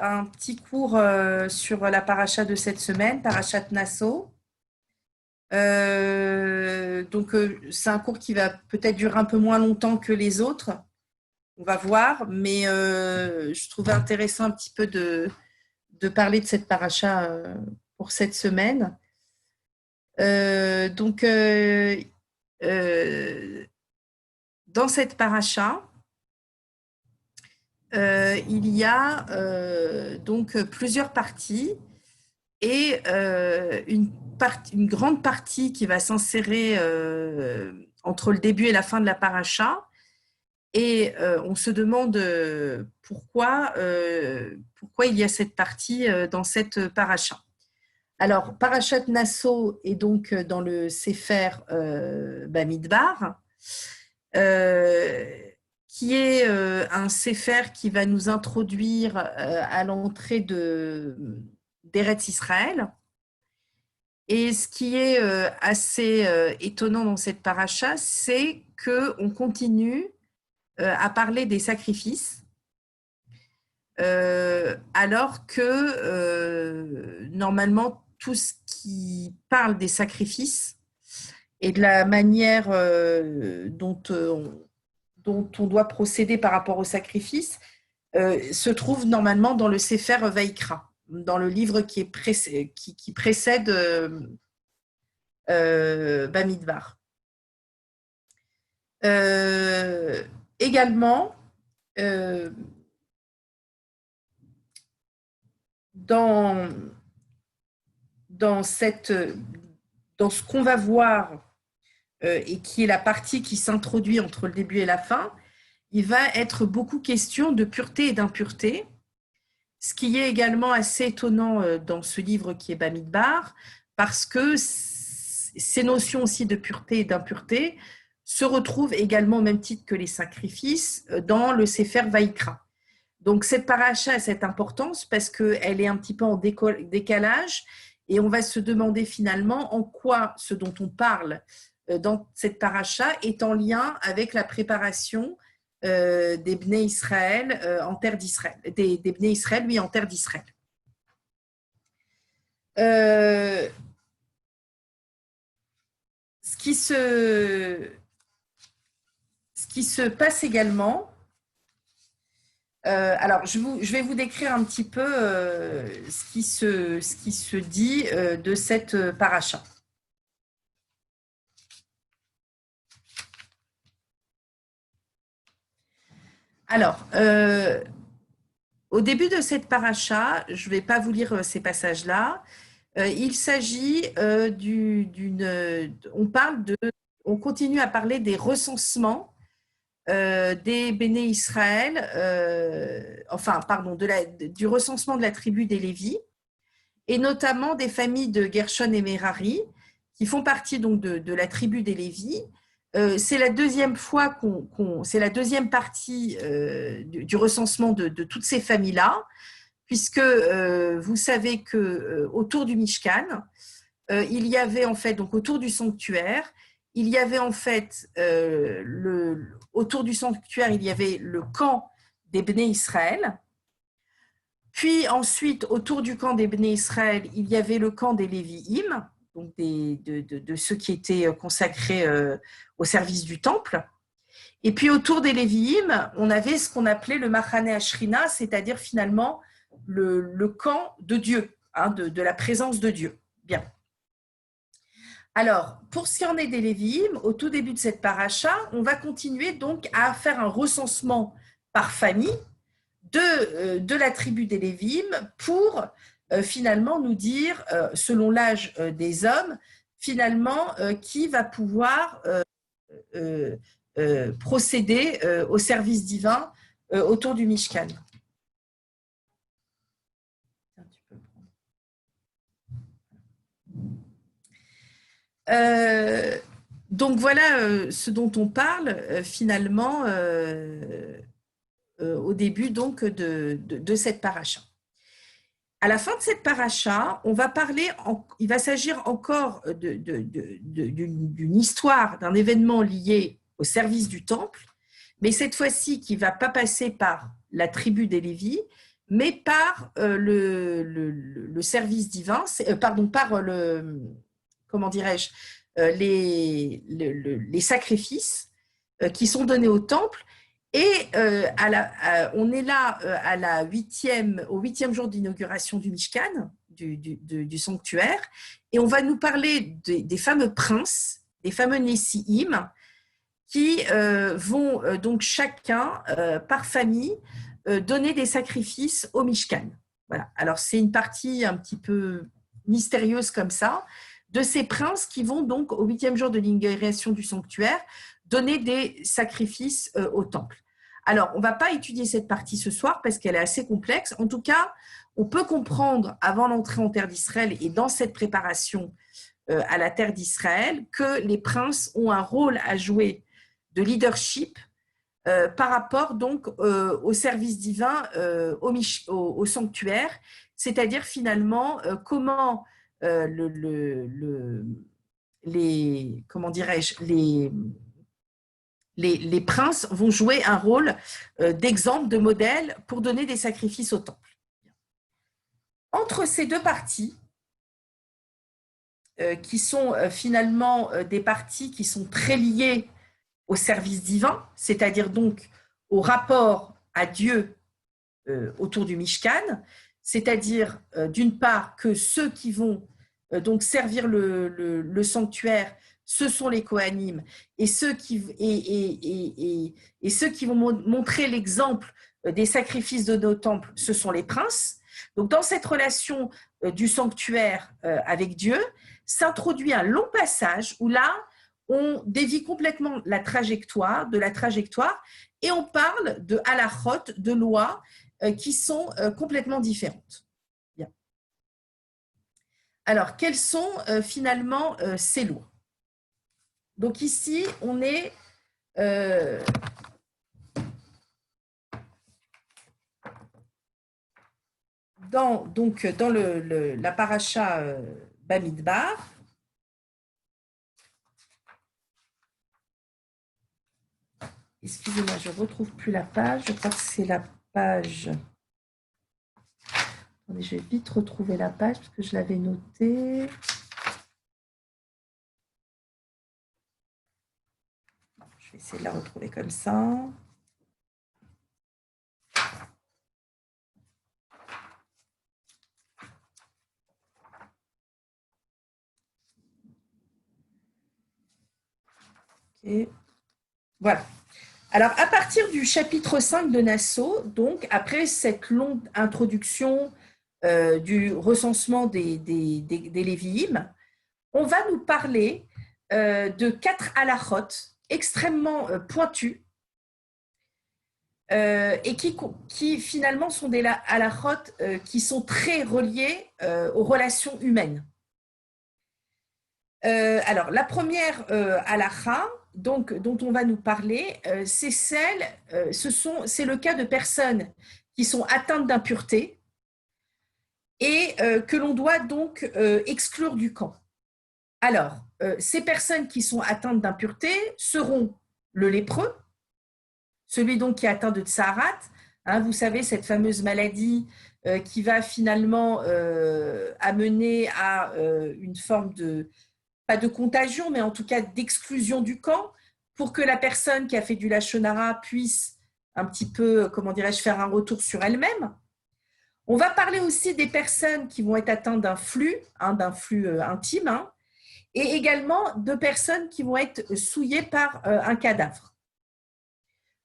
un petit cours sur la paracha de cette semaine, Parashat Nasso. C'est un cours qui va peut-être durer un peu moins longtemps que les autres. On va voir, mais je trouvais intéressant un petit peu de parler de cette paracha pour cette semaine. Dans cette paracha, il y a donc plusieurs parties et une grande partie qui va s'insérer entre le début et la fin de la paracha. Et on se demande pourquoi il y a cette partie dans cette paracha. Alors, Parashat Nasso est donc dans le Sefer Bamidbar, qui est un Sefer qui va nous introduire à l'entrée d'Eretz Israël. Et ce qui est assez étonnant dans cette paracha, c'est qu'on continue à parler des sacrifices, alors que normalement, tout ce qui parle des sacrifices et de la manière dont on doit procéder par rapport aux sacrifices se trouve normalement dans le Sefer Vaïkra, dans le livre qui précède Bamidbar. Également, dans ce qu'on va voir et qui est la partie qui s'introduit entre le début et la fin, il va être beaucoup question de pureté et d'impureté, ce qui est également assez étonnant dans ce livre qui est Bamidbar, parce que ces notions aussi de pureté et d'impureté se retrouvent également au même titre que les sacrifices dans le Sefer Vaïkra. Donc cette paracha a cette importance parce qu'elle est un petit peu en décalage et on va se demander finalement en quoi ce dont on parle dans cette paracha est en lien avec la préparation des Bnei Israël en terre d'Israël, des Bnei Israël, oui, en terre d'Israël. Ce qui se passe également, alors je vais vous décrire un petit peu ce qui se dit de cette paracha. Alors, au début de cette paracha, je ne vais pas vous lire ces passages-là. Il s'agit on continue à parler des recensements des Béné Israël, du recensement de la tribu des Lévis, et notamment des familles de Gershon et Merari, qui font partie donc de la tribu des Lévis. C'est la deuxième fois c'est la deuxième partie du recensement de toutes ces familles-là, puisque vous savez que autour du Mishkan, il y avait en fait, donc autour du sanctuaire, il y avait en fait, autour du sanctuaire, il y avait le camp des Bnei Israël. Puis ensuite, autour du camp des Bnei Israël, il y avait le camp des Lévi'im, donc de ceux qui étaient consacrés au service du temple. Et puis autour des Lévi'im, on avait ce qu'on appelait le Machane Ashrina, c'est-à-dire finalement le camp de Dieu, hein, de la présence de Dieu. Bien. Alors, pour ce qui en est des Lévi'im, au tout début de cette paracha, on va continuer donc à faire un recensement par famille de la tribu des Lévi'im pour finalement nous dire, selon l'âge des hommes, finalement, qui va pouvoir procéder au service divin autour du Mishkan. Donc voilà ce dont on parle finalement au début donc de cette paracha. À la fin de cette paracha, il va s'agir encore d'une histoire, d'un événement lié au service du temple, mais cette fois-ci qui ne va pas passer par la tribu des Lévis, mais par le service divin, pardon, par comment dirais-je, les sacrifices qui sont donnés au temple. Et on est là au 8e jour d'inauguration du Mishkan, du sanctuaire, et on va nous parler des fameux princes, des fameux Nessi'im, qui vont donc chacun, par famille, donner des sacrifices au Mishkan. Voilà. Alors, c'est une partie un petit peu mystérieuse comme ça, de ces princes qui vont donc, au 8e jour de l'inauguration du sanctuaire, donner des sacrifices au temple. Alors, on ne va pas étudier cette partie ce soir parce qu'elle est assez complexe. En tout cas, on peut comprendre, avant l'entrée en terre d'Israël et dans cette préparation à la terre d'Israël, que les princes ont un rôle à jouer de leadership par rapport donc au service divin, au sanctuaire, c'est-à-dire finalement comment comment dirais-je, les princes vont jouer un rôle d'exemple, de modèle pour donner des sacrifices au temple. Entre ces deux parties, qui sont finalement des parties qui sont très liées au service divin, c'est-à-dire donc au rapport à Dieu autour du Mishkan, c'est-à-dire d'une part que ceux qui vont donc servir le sanctuaire, ce sont les Kohanim, et ceux qui vont montrer l'exemple des sacrifices de nos temples, ce sont les princes. Donc dans cette relation du sanctuaire avec Dieu, s'introduit un long passage où là, on dévie complètement de la trajectoire, et on parle de halachot, de lois qui sont complètement différentes. Bien. Alors, quelles sont finalement ces lois? Donc ici, on est dans la paracha Bamidbar. Excusez-moi, je ne retrouve plus la page. Je crois que c'est la page. Attendez, je vais vite retrouver la page parce que je l'avais notée. Je vais essayer de la retrouver comme ça. Ok. Voilà. Alors, à partir du chapitre 5 de Nassau, donc, après cette longue introduction du recensement des Lévi'im, on va nous parler de 4 halachot extrêmement pointus et qui finalement sont des halachot qui sont très reliés aux relations humaines. Alors, la première halacha, donc, dont on va nous parler, c'est le cas de personnes qui sont atteintes d'impureté et que l'on doit donc exclure du camp. Alors, ces personnes qui sont atteintes d'impureté seront le lépreux, celui donc qui est atteint de tsaharat, hein, vous savez, cette fameuse maladie qui va finalement amener à une forme de pas de contagion, mais en tout cas d'exclusion du camp, pour que la personne qui a fait du lachon hara puisse un petit peu, comment dirais-je, faire un retour sur elle-même. On va parler aussi des personnes qui vont être atteintes d'un flux intime, hein, et également de personnes qui vont être souillées par un cadavre.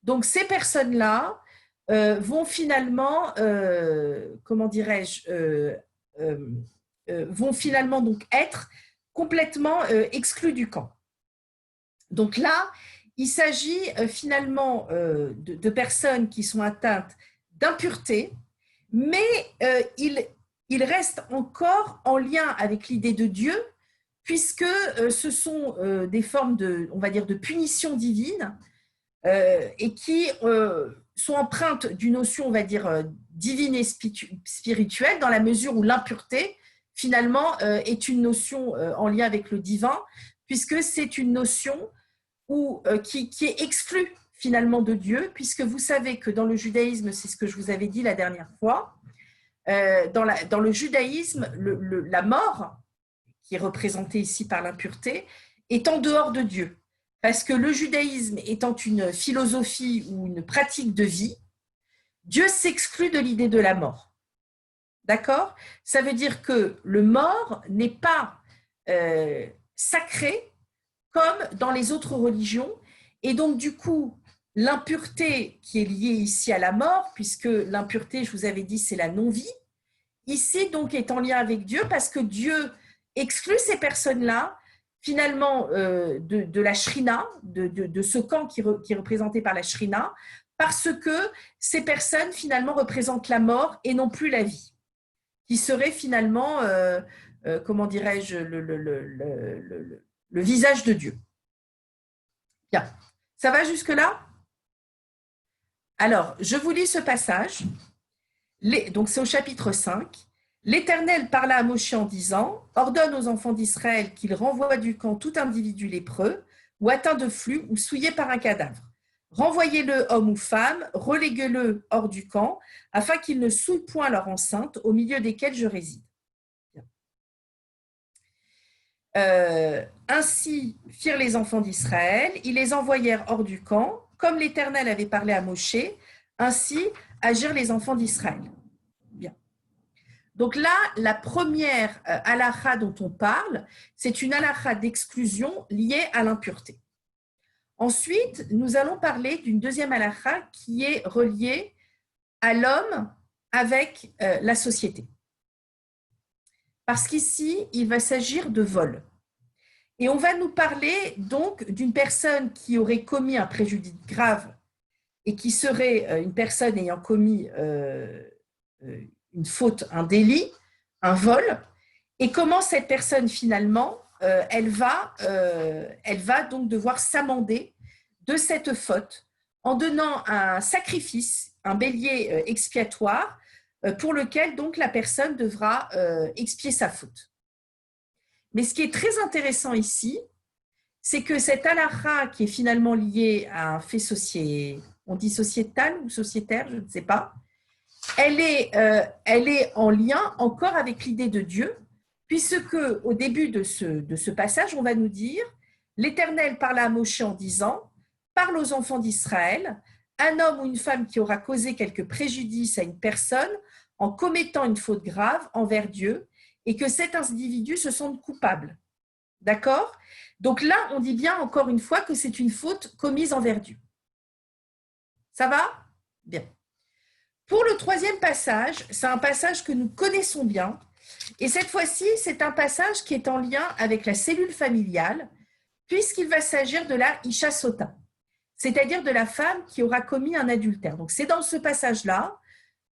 Donc ces personnes-là vont finalement, comment dirais-je, vont finalement donc être complètement exclus du camp. Donc là, il s'agit finalement de personnes qui sont atteintes d'impureté, mais il reste encore en lien avec l'idée de Dieu, puisque ce sont des formes on va dire, de punition divine et qui sont empreintes d'une notion, on va dire, divine et spirituelle, dans la mesure où l'impureté finalement, est une notion en lien avec le divin, puisque c'est une notion qui est exclue finalement de Dieu, puisque vous savez que dans le judaïsme, c'est ce que je vous avais dit la dernière fois, dans le judaïsme, la mort, qui est représentée ici par l'impureté, est en dehors de Dieu. Parce que le judaïsme étant une philosophie ou une pratique de vie, Dieu s'exclut de l'idée de la mort. D'accord? Ça veut dire que le mort n'est pas sacré comme dans les autres religions. Et donc, du coup, l'impureté qui est liée ici à la mort, puisque l'impureté, je vous avais dit, c'est la non-vie, ici, donc, est en lien avec Dieu parce que Dieu exclut ces personnes-là, finalement, de la shrina, de ce camp qui est représenté par la shrina, parce que ces personnes, finalement, représentent la mort et non plus la vie, qui serait finalement, comment dirais-je, le visage de Dieu. Bien. Ça va jusque-là? Alors, je vous lis ce passage. Donc, c'est au chapitre 5. L'Éternel parla à Moshe en disant « Ordonne aux enfants d'Israël qu'ils renvoient du camp tout individu lépreux ou atteint de flux ou souillé par un cadavre. Renvoyez-le, homme ou femme, reléguez-le hors du camp, afin qu'ils ne souillent point leur enceinte au milieu desquelles je réside. » Ainsi firent les enfants d'Israël, ils les envoyèrent hors du camp, comme l'Éternel avait parlé à Moshe, ainsi agirent les enfants d'Israël. Bien. Donc là, la première halakha dont on parle, c'est une halakha d'exclusion liée à l'impureté. Ensuite, nous allons parler d'une deuxième halakha qui est reliée à l'homme avec la société. Parce qu'ici, il va s'agir de vol. Et on va nous parler donc d'une personne qui aurait commis un préjudice grave et qui serait une personne ayant commis une faute, un délit, un vol, et comment cette personne finalement, elle va donc devoir s'amender de cette faute en donnant un sacrifice, un bélier expiatoire, pour lequel donc la personne devra expier sa faute. Mais ce qui est très intéressant ici, c'est que cette halakha qui est finalement liée à un fait on dit sociétal ou sociétaire, je ne sais pas, elle est en lien encore avec l'idée de Dieu, puisque au début de ce passage, on va nous dire « L'Éternel parla à Moshe en disant « Parle aux enfants d'Israël, un homme ou une femme qui aura causé quelque préjudice à une personne en commettant une faute grave envers Dieu, et que cet individu se sente coupable. » D'accord? Donc là, on dit bien encore une fois que c'est une faute commise envers Dieu. Ça va? Bien. Pour le troisième passage, c'est un passage que nous connaissons bien. Et cette fois-ci, c'est un passage qui est en lien avec la cellule familiale, puisqu'il va s'agir de la Isha Sota, c'est-à-dire de la femme qui aura commis un adultère. Donc c'est dans ce passage-là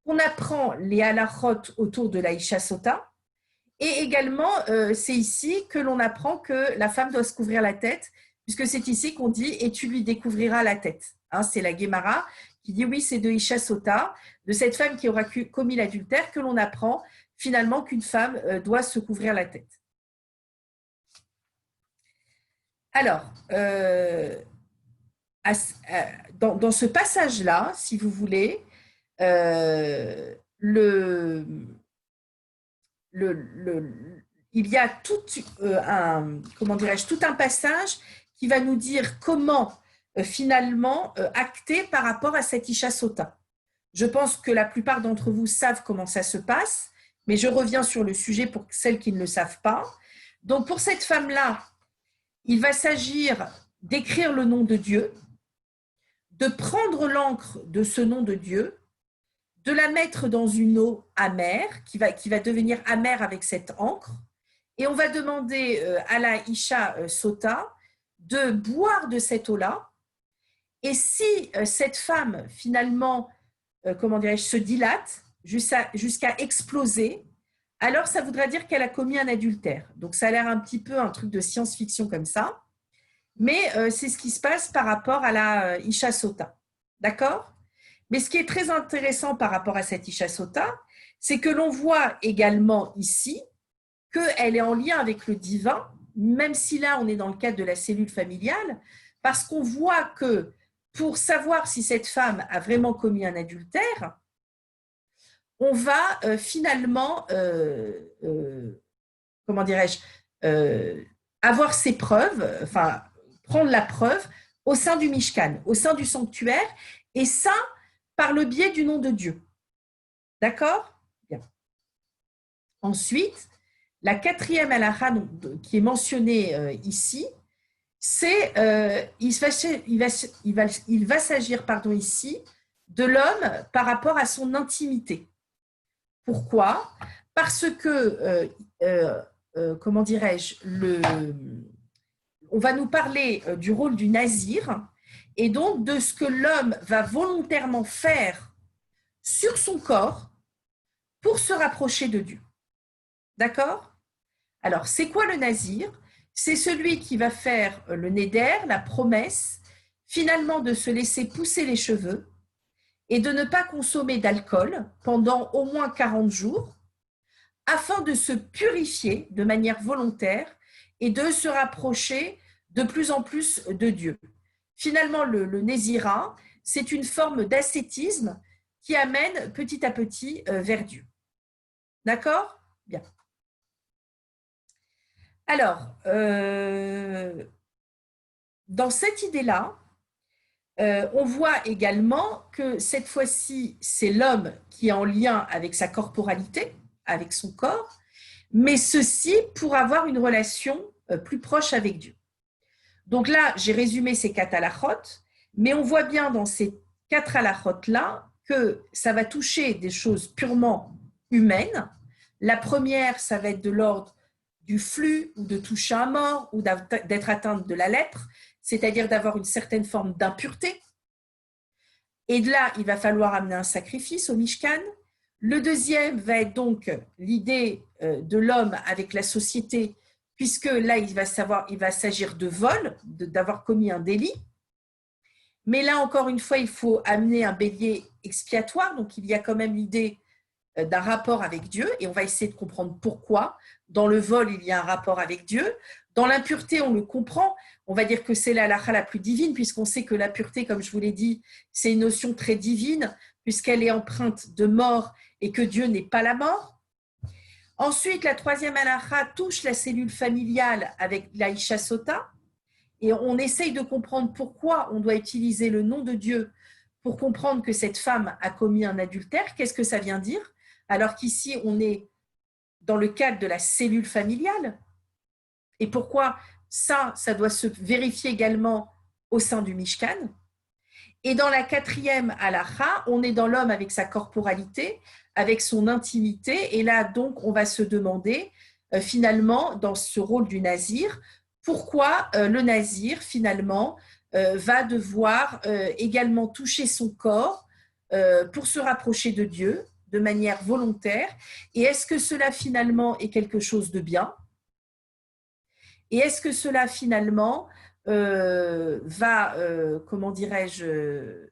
qu'on apprend les halachot autour de la Isha Sota. Et également, c'est ici que l'on apprend que la femme doit se couvrir la tête, puisque c'est ici qu'on dit « et tu lui découvriras la tête ». Hein, c'est la Guémara qui dit oui, c'est de Isha Sota, de cette femme qui aura commis l'adultère, que l'on apprend finalement qu'une femme doit se couvrir la tête. Alors, dans ce passage-là, si vous voulez, il y a tout un passage qui va nous dire comment finalement acter par rapport à cette Isha Sota. Je pense que la plupart d'entre vous savent comment ça se passe, mais je reviens sur le sujet pour celles qui ne le savent pas. Donc pour cette femme-là, il va s'agir d'écrire le nom de Dieu, de prendre l'encre de ce nom de Dieu, de la mettre dans une eau amère, qui va devenir amère avec cette encre, et on va demander à la Isha Sota de boire de cette eau-là, et si cette femme, finalement, se dilate jusqu'à exploser, alors ça voudra dire qu'elle a commis un adultère. Donc ça a l'air un petit peu un truc de science-fiction comme ça, mais c'est ce qui se passe par rapport à la Isha Sota. D'accord ? Mais ce qui est très intéressant par rapport à cette Isha Sota, c'est que l'on voit également ici qu'elle est en lien avec le divin, même si là on est dans le cadre de la cellule familiale, parce qu'on voit que pour savoir si cette femme a vraiment commis un adultère, on va finalement, comment dirais-je, avoir ces preuves, enfin, prendre la preuve au sein du Mishkan, au sein du sanctuaire, et ça, par le biais du nom de Dieu. D'accord? Bien. Ensuite, la quatrième halakha qui est mentionnée ici, c'est il va s'agir ici de l'homme par rapport à son intimité. Pourquoi? Parce que, comment dirais-je, on va nous parler du rôle du nazir et donc de ce que l'homme va volontairement faire sur son corps pour se rapprocher de Dieu. D'accord? Alors, c'est quoi le nazir? C'est celui qui va faire le néder, la promesse, finalement de se laisser pousser les cheveux et de ne pas consommer d'alcool pendant au moins 40 jours afin de se purifier de manière volontaire et de se rapprocher de plus en plus de Dieu. Finalement, le Nézira, c'est une forme d'ascétisme qui amène petit à petit vers Dieu. D'accord? Bien. Alors, dans cette idée-là, on voit également que cette fois-ci, c'est l'homme qui est en lien avec sa corporalité, avec son corps, mais ceci pour avoir une relation plus proche avec Dieu. Donc là, j'ai résumé ces 4 halachot, mais on voit bien dans ces 4 halachot-là que ça va toucher des choses purement humaines. La première, ça va être de l'ordre du flux ou de toucher un mort ou d'être atteinte de la lèpre, c'est-à-dire d'avoir une certaine forme d'impureté. Et de là, il va falloir amener un sacrifice au Mishkan. Le deuxième va être donc l'idée de l'homme avec la société, puisque là, il va s'agir de vol, d'avoir commis un délit. Mais là, encore une fois, il faut amener un bélier expiatoire, donc il y a quand même l'idée d'un rapport avec Dieu, et on va essayer de comprendre pourquoi. Dans le vol, il y a un rapport avec Dieu. Dans l'impureté, on le comprend. On va dire que c'est la halakha la plus divine, puisqu'on sait que la pureté, comme je vous l'ai dit, c'est une notion très divine, puisqu'elle est empreinte de mort et que Dieu n'est pas la mort. Ensuite, la troisième halakha touche la cellule familiale avec l'Aïcha Sota, et on essaye de comprendre pourquoi on doit utiliser le nom de Dieu pour comprendre que cette femme a commis un adultère. Qu'est-ce que ça vient dire? Alors qu'ici, on est dans le cadre de la cellule familiale. Et pourquoi ça doit se vérifier également au sein du Mishkan. Et dans la quatrième halakha, on est dans l'homme avec sa corporalité, avec son intimité. Et là, donc, on va se demander, finalement, dans ce rôle du nazir, pourquoi le nazir, finalement, va devoir également toucher son corps pour se rapprocher de Dieu de manière volontaire. Et est-ce que cela, finalement, est quelque chose de bien? Et est-ce que cela, finalement, va, comment dirais-je,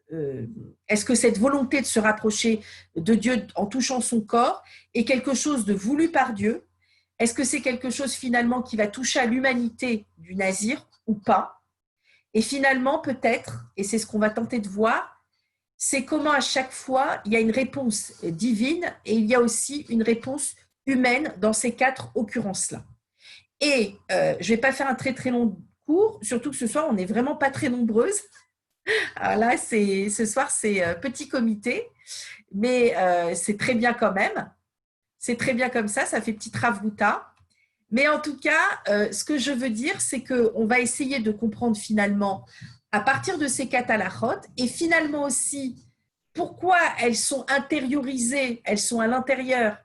est-ce que cette volonté de se rapprocher de Dieu en touchant son corps est quelque chose de voulu par Dieu? Est-ce que c'est quelque chose, finalement, qui va toucher à l'humanité du nazir ou pas? Et finalement, peut-être, et c'est ce qu'on va tenter de voir, c'est comment à chaque fois, il y a une réponse divine et il y a aussi une réponse humaine dans ces 4 occurrences-là. Et je ne vais pas faire un très très long cours, surtout que ce soir, on n'est vraiment pas très nombreuses. Alors là, ce soir, c'est petit comité, mais c'est très bien quand même. C'est très bien comme ça fait petite ravruta. Mais en tout cas, ce que je veux dire, c'est qu'on va essayer de comprendre finalement, à partir de ces 4 halachot, et finalement aussi, pourquoi elles sont intériorisées, elles sont à l'intérieur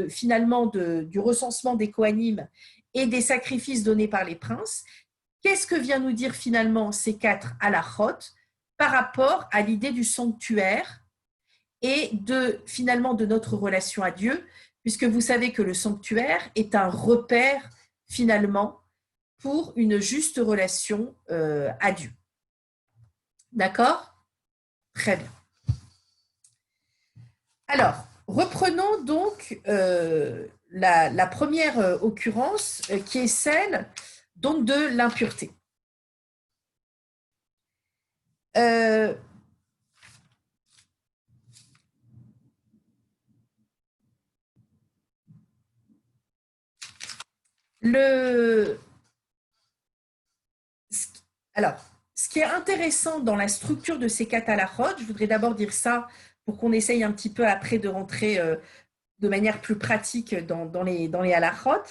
finalement du recensement des Kohanim et des sacrifices donnés par les princes. Qu'est-ce que vient nous dire finalement ces 4 halachot par rapport à l'idée du sanctuaire et finalement de notre relation à Dieu, puisque vous savez que le sanctuaire est un repère finalement pour une juste relation à Dieu. D'accord? Très bien. Alors, reprenons donc la première occurrence qui est celle donc de l'impureté. Euh, le, alors, ce qui est intéressant dans la structure de ces catalachotes, je voudrais d'abord dire ça pour qu'on essaye un petit peu après de rentrer de manière plus pratique dans les halachot.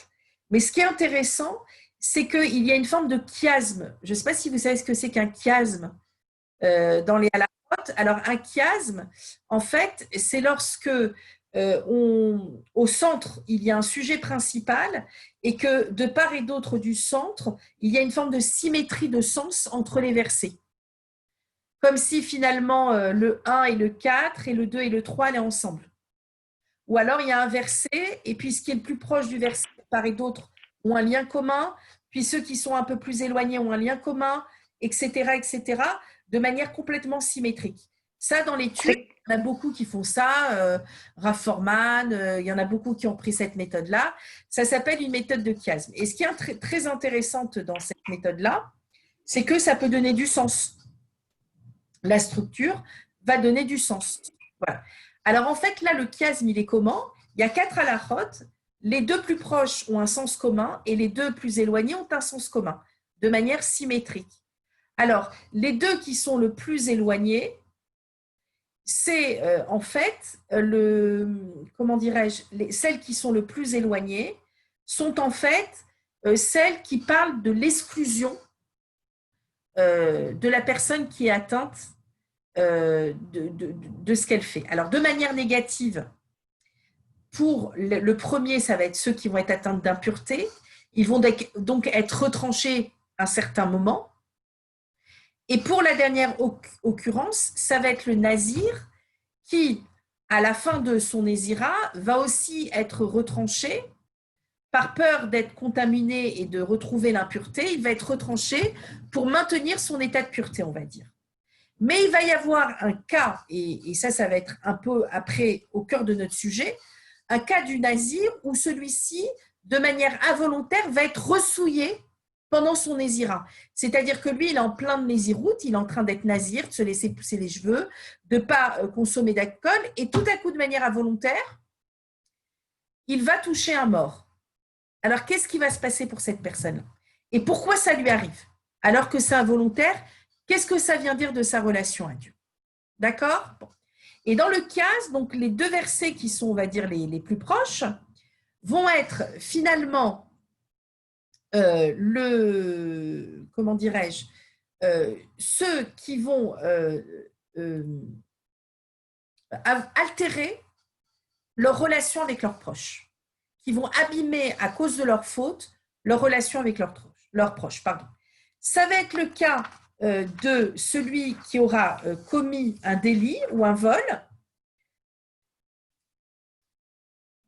Mais ce qui est intéressant, c'est qu'il y a une forme de chiasme. Je ne sais pas si vous savez ce que c'est qu'un chiasme dans les halachot. Alors, un chiasme, en fait, c'est lorsque au centre, il y a un sujet principal et que de part et d'autre du centre, il y a une forme de symétrie de sens entre les versets. Comme si finalement le 1 et le 4 et le 2 et le 3 allaient ensemble. Ou alors il y a un verset et puis ce qui est le plus proche du verset de part et d'autre ont un lien commun, puis ceux qui sont un peu plus éloignés ont un lien commun, etc., etc., de manière complètement symétrique. Ça, dans l'étude, il y en a beaucoup qui font ça, Rav Forman, il y en a beaucoup qui ont pris cette méthode-là. Ça s'appelle une méthode de chiasme. Et ce qui est très, très intéressant dans cette méthode-là, c'est que ça peut donner du sens. La structure va donner du sens. Voilà. Alors, en fait, là, le chiasme, il est comment? Il y a 4 halachot. Les 2 plus proches ont un sens commun et les 2 plus éloignés ont un sens commun, de manière symétrique. Alors, les 2 qui sont le plus éloignés, c'est en fait, comment dirais-je, celles qui sont le plus éloignées sont en fait celles qui parlent de l'exclusion de la personne qui est atteinte de ce qu'elle fait. Alors, de manière négative, pour le premier, ça va être ceux qui vont être atteints d'impureté. Ils vont donc être retranchés à un certain moment. Et pour la dernière occurrence, ça va être le nazir qui, à la fin de son nésira, va aussi être retranché par peur d'être contaminé et de retrouver l'impureté. Il va être retranché pour maintenir son état de pureté, on va dire. Mais il va y avoir un cas, et ça va être un peu après au cœur de notre sujet, un cas du nazir où celui-ci, de manière involontaire, va être ressouillé pendant son nésira. C'est-à-dire que lui, il est en plein de nésiroute, il est en train d'être nazir, de se laisser pousser les cheveux, de ne pas consommer d'alcool, et tout à coup, de manière involontaire, il va toucher un mort. Alors, qu'est-ce qui va se passer pour cette personne-là? Et pourquoi ça lui arrive? Alors que c'est involontaire, qu'est-ce que ça vient dire de sa relation à Dieu? D'accord? Bon. Et dans le cas, donc les 2 versets qui sont, on va dire, les plus proches, vont être finalement comment dirais-je, ceux qui vont altérer leur relation avec leurs proches, qui vont abîmer à cause de leur faute leur relation avec leurs proches. Pardon. Ça va être le cas de celui qui aura commis un délit ou un vol.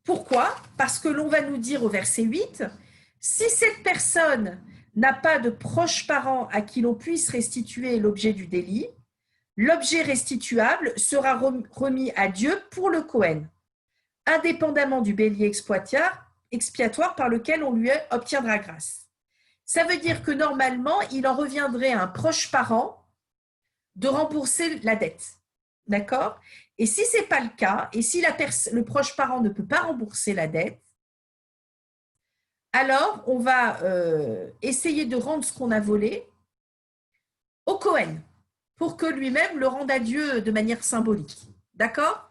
Pourquoi? Parce que l'on va nous dire au verset 8, si cette personne n'a pas de proches parents à qui l'on puisse restituer l'objet du délit, l'objet restituable sera remis à Dieu pour le Kohen, indépendamment du bélier expiatoire par lequel on lui obtiendra grâce. Ça veut dire que normalement, il en reviendrait à un proche parent de rembourser la dette. D'accord? Et si ce n'est pas le cas, et si le proche parent ne peut pas rembourser la dette, alors on va essayer de rendre ce qu'on a volé au Kohen, pour que lui-même le rende à Dieu de manière symbolique. D'accord?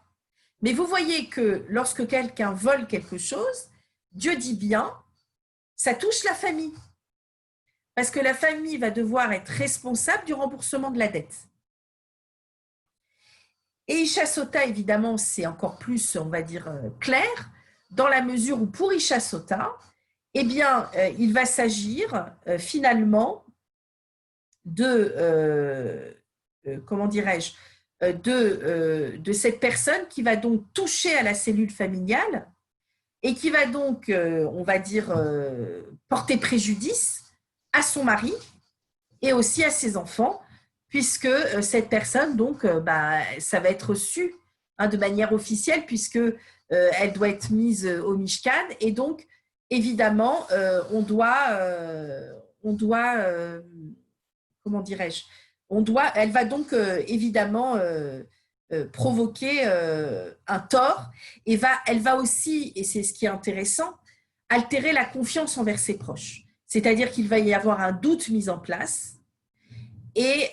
Mais vous voyez que lorsque quelqu'un vole quelque chose, Dieu dit bien, ça touche la famille. Parce que la famille va devoir être responsable du remboursement de la dette. Et Isha Sota, évidemment, c'est encore plus, on va dire, clair, dans la mesure où pour Isha Sota, eh bien, il va s'agir finalement de, comment dirais-je, de cette personne qui va donc toucher à la cellule familiale et qui va donc, on va dire, porter préjudice à son mari et aussi à ses enfants, puisque cette personne, donc, ça va être reçu de manière officielle, puisque elle doit être mise au Mishkan, et donc, évidemment, on doit comment dirais-je, Elle va donc évidemment provoquer un tort et elle va aussi, et c'est ce qui est intéressant, altérer la confiance envers ses proches. C'est-à-dire qu'il va y avoir un doute mis en place et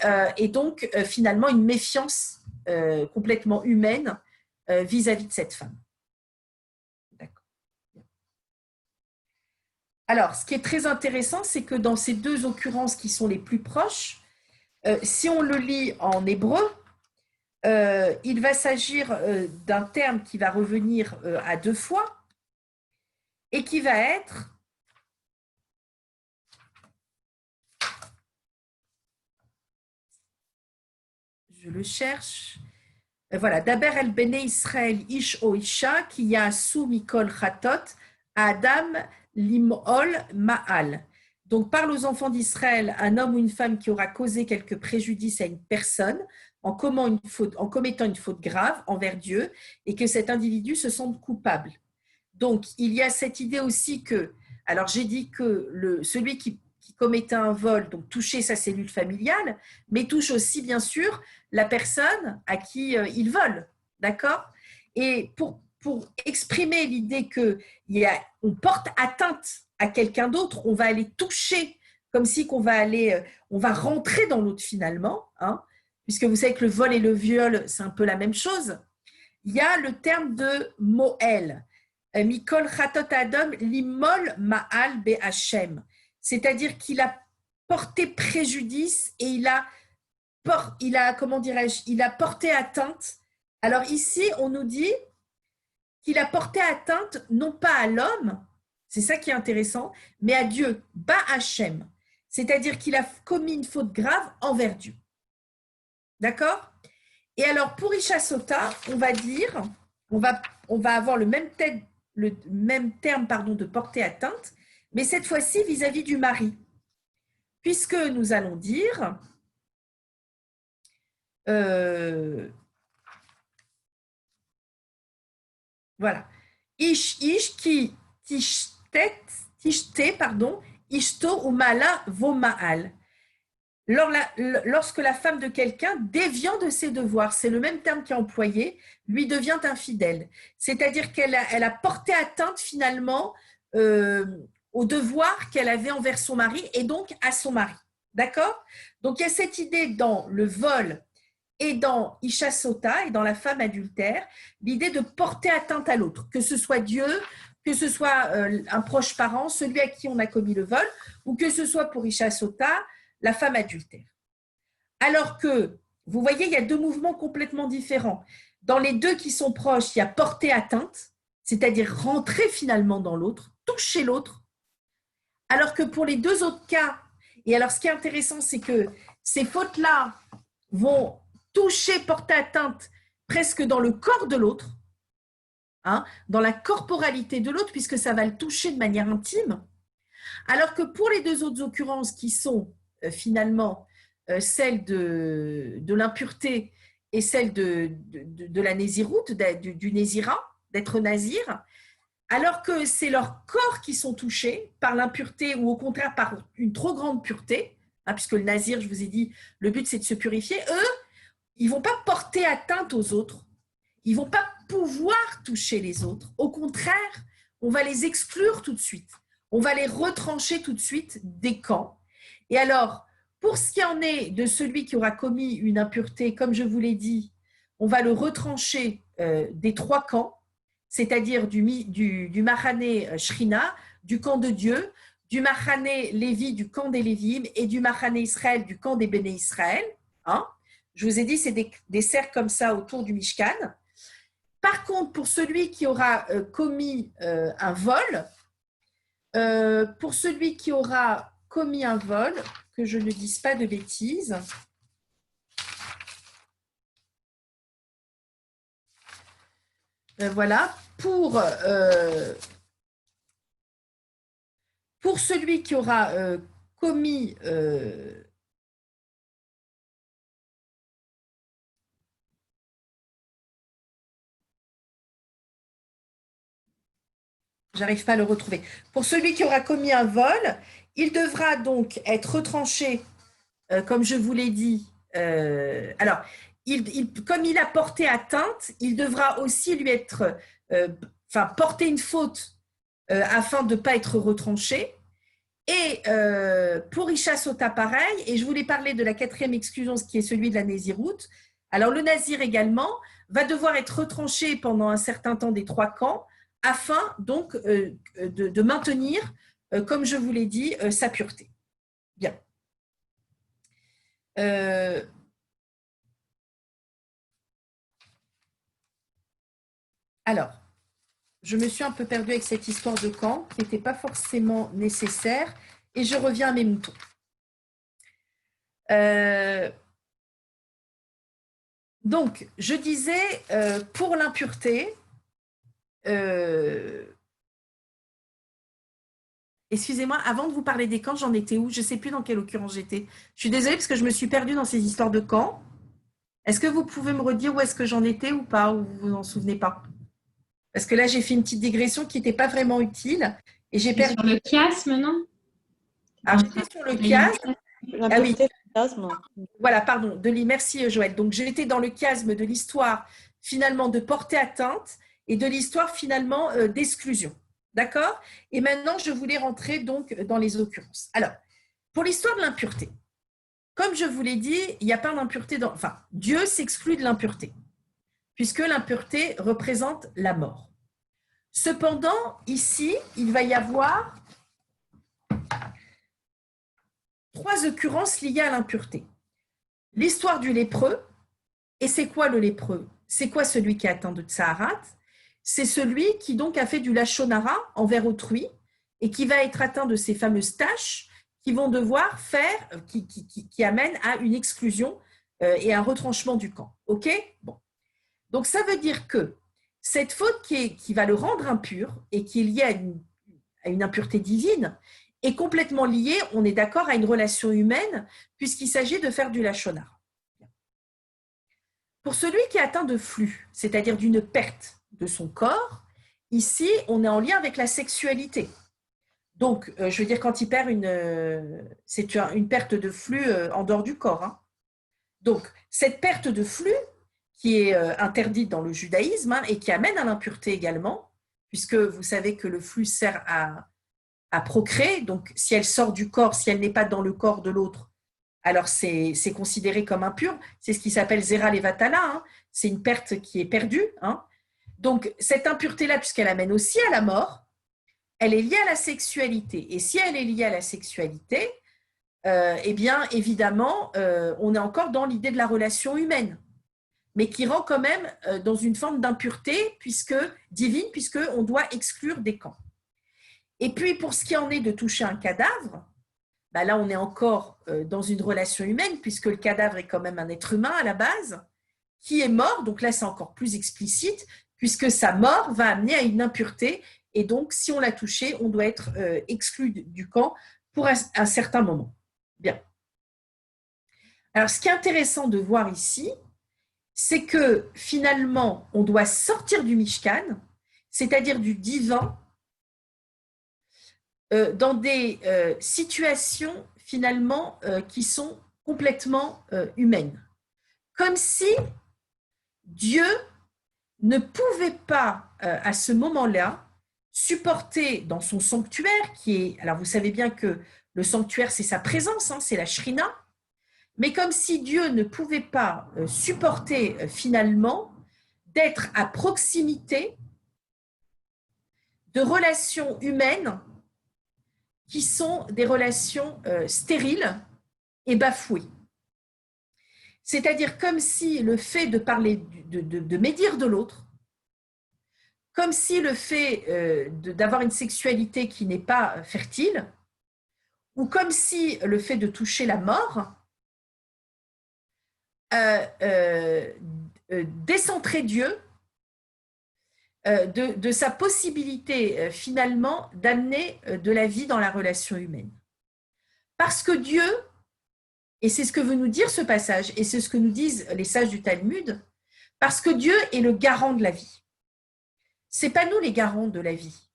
donc finalement une méfiance complètement humaine vis-à-vis de cette femme. D'accord. Alors, ce qui est très intéressant, c'est que dans ces deux occurrences qui sont les plus proches, si on le lit en hébreu, il va s'agir d'un terme qui va revenir à deux fois et qui va être je le cherche. Voilà, Daber el Bene Israël Ish o Isha qui yasu mikol chatot Adam limol ma'al. Donc parle aux enfants d'Israël un homme ou une femme qui aura causé quelque préjudice à une personne en commettant une faute grave envers Dieu et que cet individu se sente coupable. Donc il y a cette idée aussi que, alors j'ai dit que celui qui commettait un vol, donc touchait sa cellule familiale, mais touche aussi, bien sûr, la personne à qui il vole. D'accord? Et pour exprimer l'idée qu'on porte atteinte à quelqu'un d'autre, on va aller toucher, comme si on va rentrer dans l'autre finalement, hein, puisque vous savez que le vol et le viol, c'est un peu la même chose. Il y a le terme de Moël. Mikol chatot adam limol ma'al be'Hashem. C'est-à-dire qu'il a porté préjudice et il a porté atteinte. Alors ici, on nous dit qu'il a porté atteinte non pas à l'homme, c'est ça qui est intéressant, mais à Dieu, Ba'Hashem. C'est-à-dire qu'il a commis une faute grave envers Dieu. D'accord? Et alors, pour Isha Sota, on va dire, on va avoir le même terme de porter atteinte, mais cette fois-ci vis-à-vis du mari. Puisque nous allons dire voilà. Ish ki tishte, ishto ou mala vomaal. Lorsque la femme de quelqu'un déviant de ses devoirs, c'est le même terme qui est employé, lui devient infidèle. C'est-à-dire qu'elle a porté atteinte finalement au devoir qu'elle avait envers son mari et donc à son mari. D'accord? Donc il y a cette idée dans le vol et dans Isha Sota et dans la femme adultère, l'idée de porter atteinte à l'autre, que ce soit Dieu, que ce soit un proche parent, celui à qui on a commis le vol, ou que ce soit pour Isha Sota, la femme adultère. Alors que, vous voyez, il y a deux mouvements complètement différents. Dans les deux qui sont proches, il y a porter atteinte, c'est-à-dire rentrer finalement dans l'autre, toucher l'autre. Alors que pour les deux autres cas, et alors ce qui est intéressant, c'est que ces fautes-là vont toucher, porter atteinte presque dans le corps de l'autre, hein, dans la corporalité de l'autre, puisque ça va le toucher de manière intime. Alors que pour les deux autres occurrences qui sont finalement celle de l'impureté et celle de la nésiroute, du nézira, d'être nazir, alors que c'est leurs corps qui sont touchés par l'impureté ou au contraire par une trop grande pureté, hein, puisque le nazir, je vous ai dit, le but c'est de se purifier, eux, ils ne vont pas porter atteinte aux autres, ils ne vont pas pouvoir toucher les autres. Au contraire, on va les exclure tout de suite, on va les retrancher tout de suite des camps. Et alors, pour ce qui en est de celui qui aura commis une impureté, comme je vous l'ai dit, on va le retrancher des trois camps, c'est-à-dire du Mahané Shrina, du camp de Dieu, du Mahané Lévi, du camp des Lévim, et du Mahané Israël, du camp des Béné Israël. Hein, je vous ai dit, c'est des cercles comme ça autour du Mishkan. Par contre, pour celui qui aura commis un vol, pour celui qui aura commis un vol, que je ne dise pas de bêtises, voilà, pour celui qui aura commis j'arrive pas à le retrouver. Pour celui qui aura commis un vol, il devra donc être retranché, comme je vous l'ai dit, alors, comme il a porté atteinte, il devra aussi lui être, porter une faute afin de ne pas être retranché. Et pour Isha Sota, pareil, et je voulais parler de la quatrième exclusion, qui est celui de la Néziroute. Alors, le Nazir également va devoir être retranché pendant un certain temps des 3 camps afin donc de maintenir, comme je vous l'ai dit, sa pureté. Bien. Alors, je me suis un peu perdue avec cette histoire de camp qui n'était pas forcément nécessaire et je reviens à mes moutons. Donc, je disais, pour l'impureté, excusez-moi, avant de vous parler des camps, j'en étais où? Je ne sais plus dans quelle occurrence j'étais. Je suis désolée parce que je me suis perdue dans ces histoires de camps. Est-ce que vous pouvez me redire où est-ce que j'en étais ou pas, ou vous vous en souvenez pas? Parce que là, j'ai fait une petite digression qui n'était pas vraiment utile. Et j'ai perdu. Sur le chiasme, non? Alors, j'étais sur le chiasme. Ah oui. Voilà, pardon. Merci, Joël. Donc, j'étais dans le chiasme de l'histoire, finalement, de porter atteinte et de l'histoire, finalement, d'exclusion. D'accord? Et maintenant, je voulais rentrer donc dans les occurrences. Alors, pour l'histoire de l'impureté, comme je vous l'ai dit, il n'y a pas d'impureté dans. Enfin, Dieu s'exclut de l'impureté, puisque l'impureté représente la mort. Cependant, ici, il va y avoir 3 occurrences liées à l'impureté. L'histoire du lépreux, et c'est quoi le lépreux? C'est quoi celui qui est atteint de Tsaharat? C'est celui qui donc a fait du lachonara envers autrui et qui va être atteint de ces fameuses tâches qui vont devoir faire, qui amènent à une exclusion et un retranchement du camp. OK? Bon. Donc, ça veut dire que cette faute qui va le rendre impur et qui est liée à une impureté divine est complètement liée, on est d'accord, à une relation humaine puisqu'il s'agit de faire du lachonara. Pour celui qui est atteint de flux, c'est-à-dire d'une perte de son corps, ici, on est en lien avec la sexualité. Donc, je veux dire, quand il perd c'est une perte de flux en dehors du corps. Hein. Donc, cette perte de flux, qui est interdite dans le judaïsme et qui amène à l'impureté également, puisque vous savez que le flux sert à procréer. Donc, si elle sort du corps, si elle n'est pas dans le corps de l'autre, alors c'est considéré comme impur. C'est ce qui s'appelle Zera Levatala. Hein. C'est une perte qui est perdue. Hein. Donc, cette impureté-là, puisqu'elle amène aussi à la mort, elle est liée à la sexualité. Et si elle est liée à la sexualité, eh bien, évidemment, on est encore dans l'idée de la relation humaine, mais qui rend quand même dans une forme d'impureté divine, puisqu'on doit exclure des camps. Et puis, pour ce qui en est de toucher un cadavre, bah là, on est encore dans une relation humaine, puisque le cadavre est quand même un être humain à la base, qui est mort. Donc là, c'est encore plus explicite, puisque sa mort va amener à une impureté. Et donc, si on l'a touché, on doit être exclu du camp pour un certain moment. Bien. Alors, ce qui est intéressant de voir ici, c'est que finalement, on doit sortir du Mishkan, c'est-à-dire du divin, dans des situations finalement qui sont complètement humaines. Comme si Dieu ne pouvait pas, à ce moment-là, supporter dans son sanctuaire, qui est, alors vous savez bien que le sanctuaire, c'est sa présence, hein, c'est la shrina, mais comme si Dieu ne pouvait pas supporter finalement d'être à proximité de relations humaines qui sont des relations stériles et bafouées. C'est-à-dire comme si le fait de parler, de médire de l'autre, comme si le fait d'avoir une sexualité qui n'est pas fertile, ou comme si le fait de toucher la mort décentrait Dieu de sa possibilité finalement d'amener de la vie dans la relation humaine. Parce que Dieu, et c'est ce que veut nous dire ce passage, et c'est ce que nous disent les sages du Talmud, parce que Dieu est le garant de la vie. Ce n'est pas nous les garants de la vie.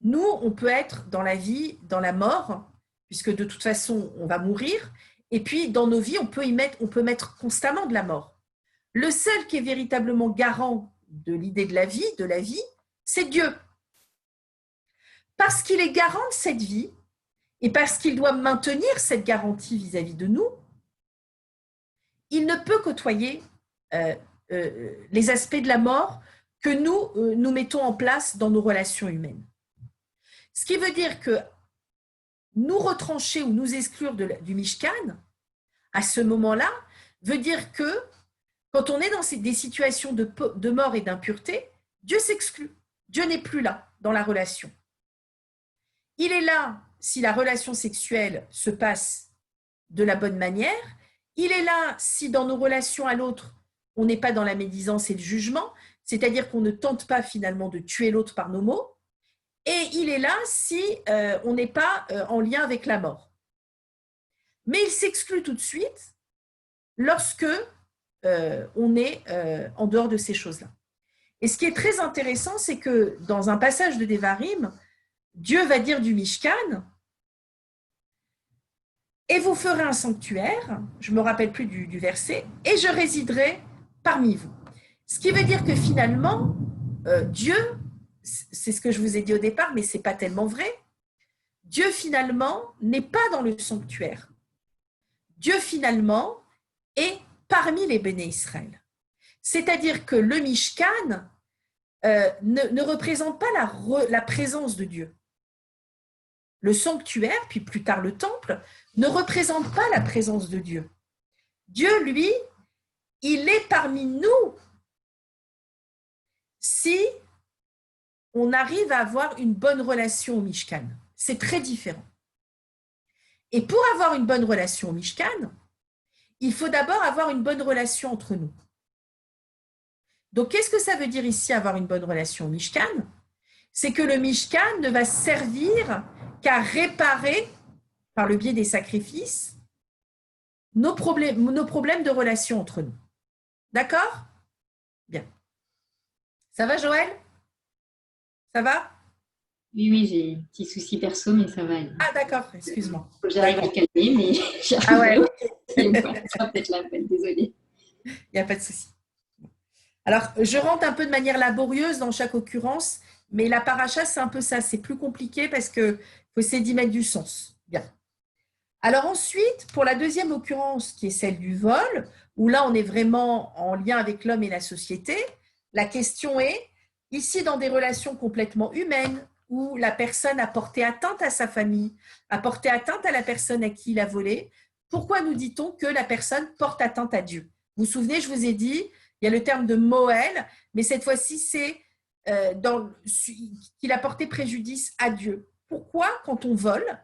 Nous, on peut être dans la vie, dans la mort, puisque de toute façon, on va mourir, Et puis, dans nos vies, on peut mettre constamment de la mort. Le seul qui est véritablement garant de l'idée de la vie, c'est Dieu. Parce qu'il est garant de cette vie, et parce qu'il doit maintenir cette garantie vis-à-vis de nous, il ne peut côtoyer les aspects de la mort que nous mettons en place dans nos relations humaines. Ce qui veut dire que nous retrancher ou nous exclure du Mishkan, à ce moment-là, veut dire que quand on est dans des situations de mort et d'impureté, Dieu s'exclut. Dieu n'est plus là dans la relation. Il est là si la relation sexuelle se passe de la bonne manière. Il est là si dans nos relations à l'autre, on n'est pas dans la médisance et le jugement, c'est-à-dire qu'on ne tente pas finalement de tuer l'autre par nos mots. Et il est là si on n'est pas en lien avec la mort. Mais il s'exclut tout de suite lorsque on est en dehors de ces choses-là. Et ce qui est très intéressant, c'est que dans un passage de Devarim, Dieu va dire du Mishkan, et vous ferez un sanctuaire, je ne me rappelle plus du verset, et je résiderai parmi vous. Ce qui veut dire que finalement, Dieu, c'est ce que je vous ai dit au départ, mais ce n'est pas tellement vrai, Dieu finalement n'est pas dans le sanctuaire. Dieu finalement est parmi les béné Israël. C'est-à-dire que le Mishkan ne représente pas la présence de Dieu. Le sanctuaire, puis plus tard le temple, ne représente pas la présence de Dieu. Dieu, lui, il est parmi nous si on arrive à avoir une bonne relation au Mishkan. C'est très différent. Et pour avoir une bonne relation au Mishkan, il faut d'abord avoir une bonne relation entre nous. Donc, qu'est-ce que ça veut dire ici, avoir une bonne relation au Mishkan? C'est que le Mishkan ne va servir qu'à réparer, par le biais des sacrifices, nos problèmes de relation entre nous. D'accord? Bien. Ça va, Joël? Ça va? Oui, j'ai un petit souci perso, mais ça va aller. Ah, d'accord, excuse-moi. Faut que j'arrive à le calmer, mais j'arrive. Ah ouais, ok. Ça sera peut-être la peine, désolée. Il n'y a pas de souci. Alors, je rentre un peu de manière laborieuse dans chaque occurrence, mais la paracha, c'est un peu ça. C'est plus compliqué parce qu'il faut essayer d'y mettre du sens. Bien. Alors ensuite, pour la deuxième occurrence, qui est celle du vol, où là, on est vraiment en lien avec l'homme et la société, la question est, ici, dans des relations complètement humaines, où la personne a porté atteinte à sa famille, a porté atteinte à la personne à qui il a volé, pourquoi nous dit-on que la personne porte atteinte à Dieu? Vous vous souvenez, je vous ai dit, il y a le terme de Moël, mais cette fois-ci, c'est qu'il a porté préjudice à Dieu. Pourquoi, quand on vole,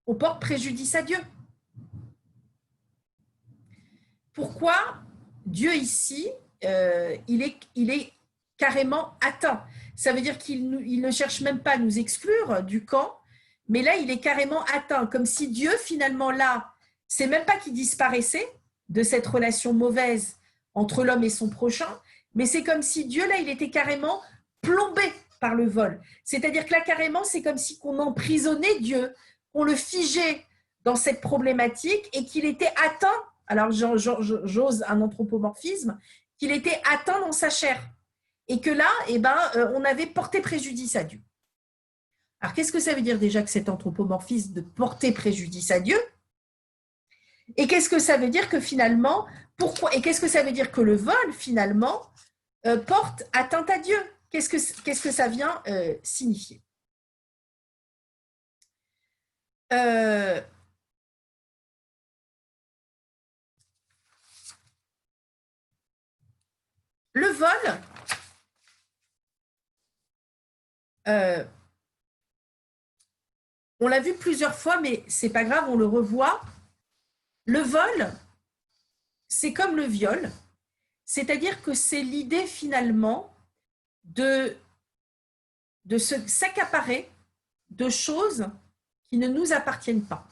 on porte préjudice à Dieu? Pourquoi Dieu ici, il est carrément atteint? Ça veut dire qu'il ne cherche même pas à nous exclure du camp, mais là, il est carrément atteint, comme si Dieu, finalement, là, c'est même pas qu'il disparaissait de cette relation mauvaise entre l'homme et son prochain, mais c'est comme si Dieu, là, il était carrément plombé par le vol. C'est-à-dire que là, carrément, c'est comme si on emprisonnait Dieu, qu'on le figeait dans cette problématique et qu'il était atteint, alors j'ose un anthropomorphisme, qu'il était atteint dans sa chair. Et que là, on avait porté préjudice à Dieu. Alors, qu'est-ce que ça veut dire déjà que cet anthropomorphisme de porter préjudice à Dieu? Et qu'est-ce que ça veut dire que finalement, et qu'est-ce que ça veut dire que le vol, finalement, porte atteinte à Dieu? Qu'est-ce que ça vient signifier? Le vol, on l'a vu plusieurs fois, mais c'est pas grave, on le revoit. Le vol, c'est comme le viol, c'est-à-dire que c'est l'idée finalement de s'accaparer de choses qui ne nous appartiennent pas.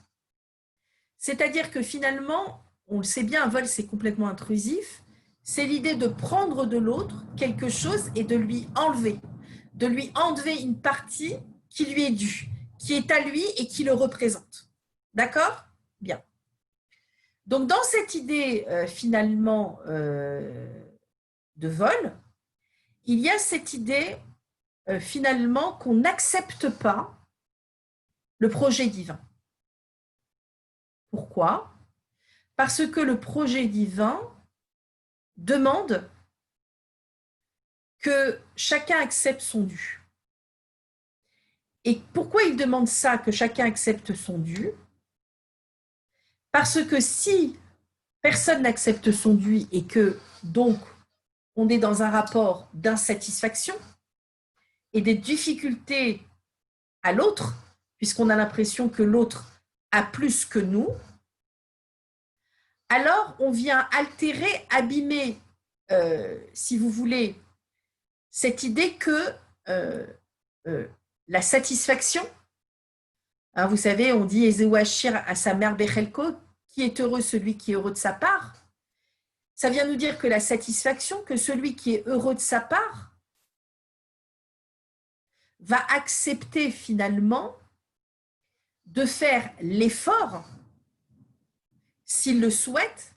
C'est-à-dire que finalement, on le sait bien, un vol, c'est complètement intrusif, c'est l'idée de prendre de l'autre quelque chose et de lui enlever une partie qui lui est due, qui est à lui et qui le représente. D'accord? Bien. Donc, dans cette idée finalement de vol, il y a cette idée finalement qu'on n'accepte pas le projet divin. Pourquoi? Parce que le projet divin demande que chacun accepte son dû. Et pourquoi il demande ça, que chacun accepte son dû? Parce que si personne n'accepte son dû et que donc on est dans un rapport d'insatisfaction et des difficultés à l'autre, puisqu'on a l'impression que l'autre a plus que nous, alors on vient altérer, abîmer, si vous voulez, cette idée que la satisfaction, hein, vous savez, on dit Ezewachir à sa mère Bechelko, qui est heureux celui qui est heureux de sa part. Ça vient nous dire que la satisfaction, que celui qui est heureux de sa part va accepter finalement de faire l'effort, s'il le souhaite,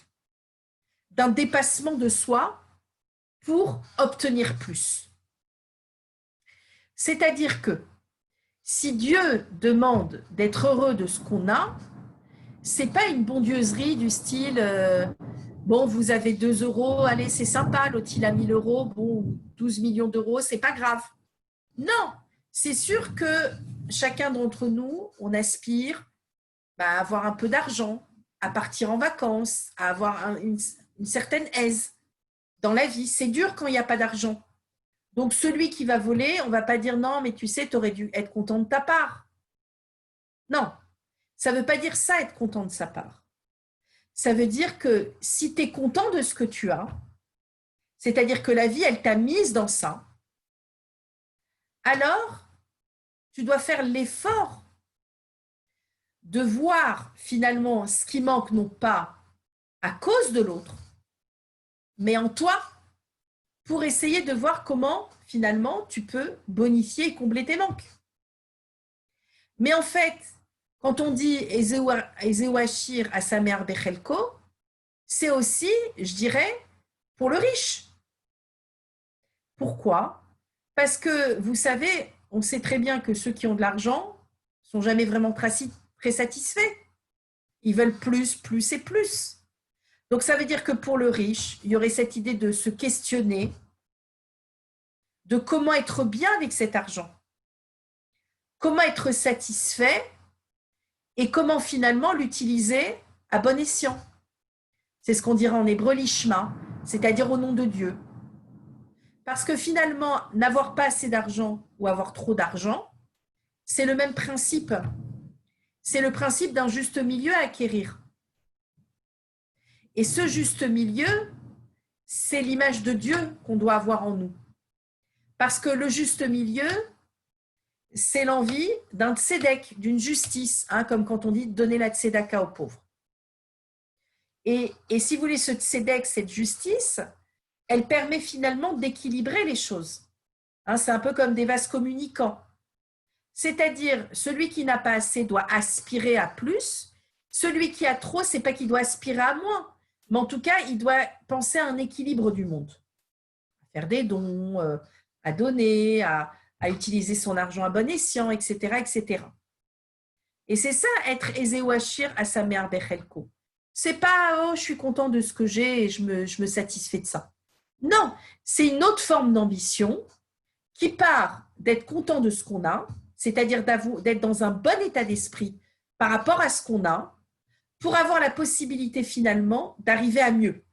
d'un dépassement de soi pour obtenir plus. C'est-à-dire que si Dieu demande d'être heureux de ce qu'on a, c'est pas une bondieuserie du style bon, vous avez 2 euros, allez, c'est sympa, l'autre il a 1000 euros, bon, 12 millions d'euros, c'est pas grave. Non, c'est sûr que chacun d'entre nous, on aspire à avoir un peu d'argent, à partir en vacances, à avoir une certaine aise dans la vie. C'est dur quand il n'y a pas d'argent. Donc, celui qui va voler, on ne va pas dire non, mais tu sais, tu aurais dû être content de ta part. Non, ça ne veut pas dire ça, être content de sa part. Ça veut dire que si tu es content de ce que tu as, c'est-à-dire que la vie, elle t'a mise dans ça, alors tu dois faire l'effort de voir finalement ce qui manque, non pas à cause de l'autre, mais en toi, pour essayer de voir comment finalement tu peux bonifier et combler tes manques. Mais en fait, quand on dit Ezewachir à sa mère Bechelko, c'est aussi, je dirais, pour le riche. Pourquoi? Parce que, vous savez, on sait très bien que ceux qui ont de l'argent ne sont jamais vraiment très satisfaits. Ils veulent plus, plus et plus. Donc, ça veut dire que pour le riche, il y aurait cette idée de se questionner de comment être bien avec cet argent, comment être satisfait et comment finalement l'utiliser à bon escient. C'est ce qu'on dirait en hébreu lishma, c'est-à-dire au nom de Dieu. Parce que finalement, n'avoir pas assez d'argent ou avoir trop d'argent, c'est le même principe. C'est le principe d'un juste milieu à acquérir. Et ce juste milieu, c'est l'image de Dieu qu'on doit avoir en nous. Parce que le juste milieu, c'est l'envie d'un tzedek, d'une justice, hein, comme quand on dit donner la tzedaka aux pauvres. Et si vous voulez, ce tzedek, cette justice, elle permet finalement d'équilibrer les choses. Hein, c'est un peu comme des vases communicants. C'est-à-dire, celui qui n'a pas assez doit aspirer à plus. Celui qui a trop, c'est pas qu'il doit aspirer à moins. Mais en tout cas, il doit penser à un équilibre du monde. Faire des dons, à donner, à utiliser son argent à bon escient, etc., etc. Et c'est ça, être Ezewachir à sa mère Bechelko. C'est pas, oh, je suis content de ce que j'ai et je me satisfais de ça. Non, c'est une autre forme d'ambition qui part d'être content de ce qu'on a, c'est-à-dire d'être dans un bon état d'esprit par rapport à ce qu'on a, pour avoir la possibilité finalement d'arriver à mieux.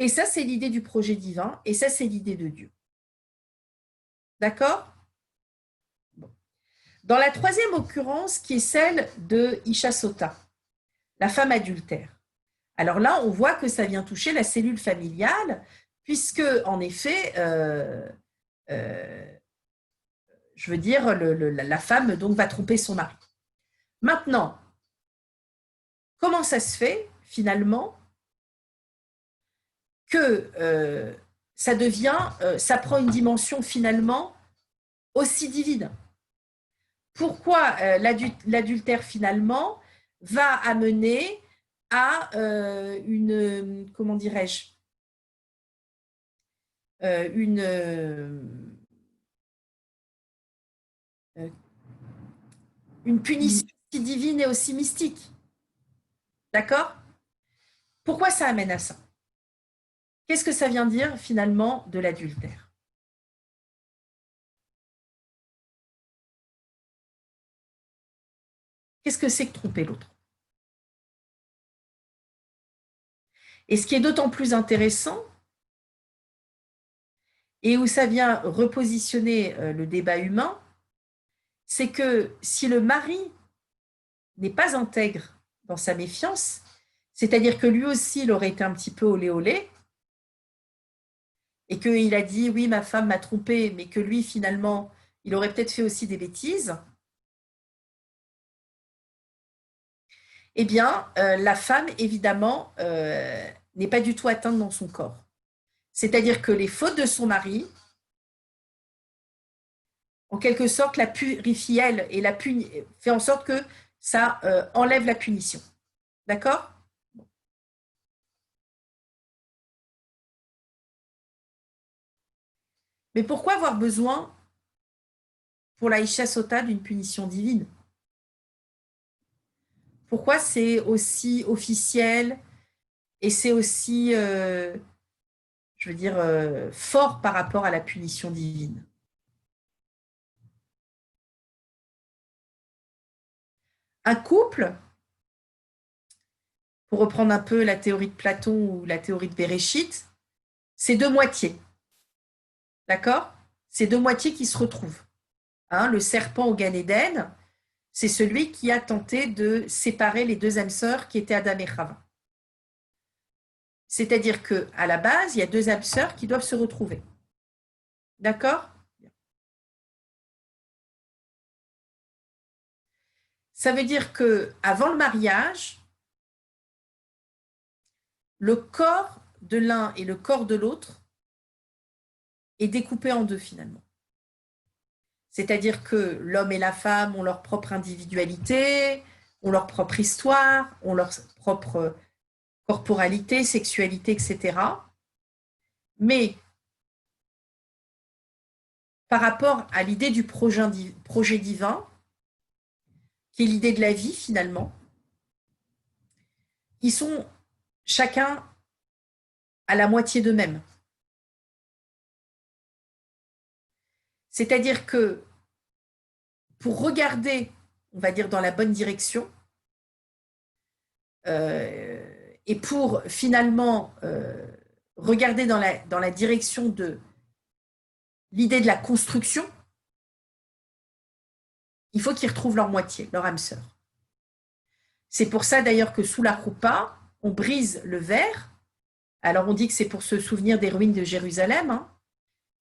Et ça, c'est l'idée du projet divin, et ça, c'est l'idée de Dieu. D'accord? Bon. Dans la troisième occurrence, qui est celle de Isha Sota, la femme adultère. Alors là, on voit que ça vient toucher la cellule familiale, puisque, en effet, je veux dire, la femme donc, va tromper son mari. Maintenant, comment ça se fait, finalement, que ça prend une dimension, finalement, aussi divine? Pourquoi l'adultère, finalement, va amener a une, comment dirais-je, une punition aussi divine et aussi mystique. D'accord? Pourquoi ça amène à ça? Qu'est-ce que ça vient dire finalement de l'adultère? Qu'est-ce que c'est que tromper l'autre? Et ce qui est d'autant plus intéressant, et où ça vient repositionner le débat humain, c'est que si le mari n'est pas intègre dans sa méfiance, c'est-à-dire que lui aussi, il aurait été un petit peu olé olé, et qu'il a dit, oui, ma femme m'a trompé, mais que lui, finalement, il aurait peut-être fait aussi des bêtises, eh bien, la femme, évidemment, n'est pas du tout atteinte dans son corps. C'est-à-dire que les fautes de son mari, en quelque sorte, la purifie elle et fait en sorte que ça enlève la punition. D'accord? Mais pourquoi avoir besoin, pour la Isha Sota, d'une punition divine? Pourquoi c'est aussi officiel et c'est aussi, je veux dire, fort par rapport à la punition divine? Un couple, pour reprendre un peu la théorie de Platon ou la théorie de Béréchit, c'est deux moitiés. D'accord? C'est deux moitiés qui se retrouvent. Hein, le serpent au Gan Eden, c'est celui qui a tenté de séparer les deux âmes sœurs qui étaient Adam et Chava. C'est-à-dire qu'à la base, il y a deux âmes sœurs qui doivent se retrouver. D'accord? Ça veut dire qu'avant le mariage, le corps de l'un et le corps de l'autre est découpé en deux finalement. C'est-à-dire que l'homme et la femme ont leur propre individualité, ont leur propre histoire, ont leur propre corporalité, sexualité, etc. Mais par rapport à l'idée du projet divin, qui est l'idée de la vie finalement, ils sont chacun à la moitié d'eux-mêmes. C'est-à-dire que pour regarder, on va dire, dans la bonne direction, et pour finalement regarder dans la direction de l'idée de la construction, il faut qu'ils retrouvent leur moitié, leur âme sœur. C'est pour ça d'ailleurs que sous la roupa, on brise le verre. Alors on dit que c'est pour se souvenir des ruines de Jérusalem, hein,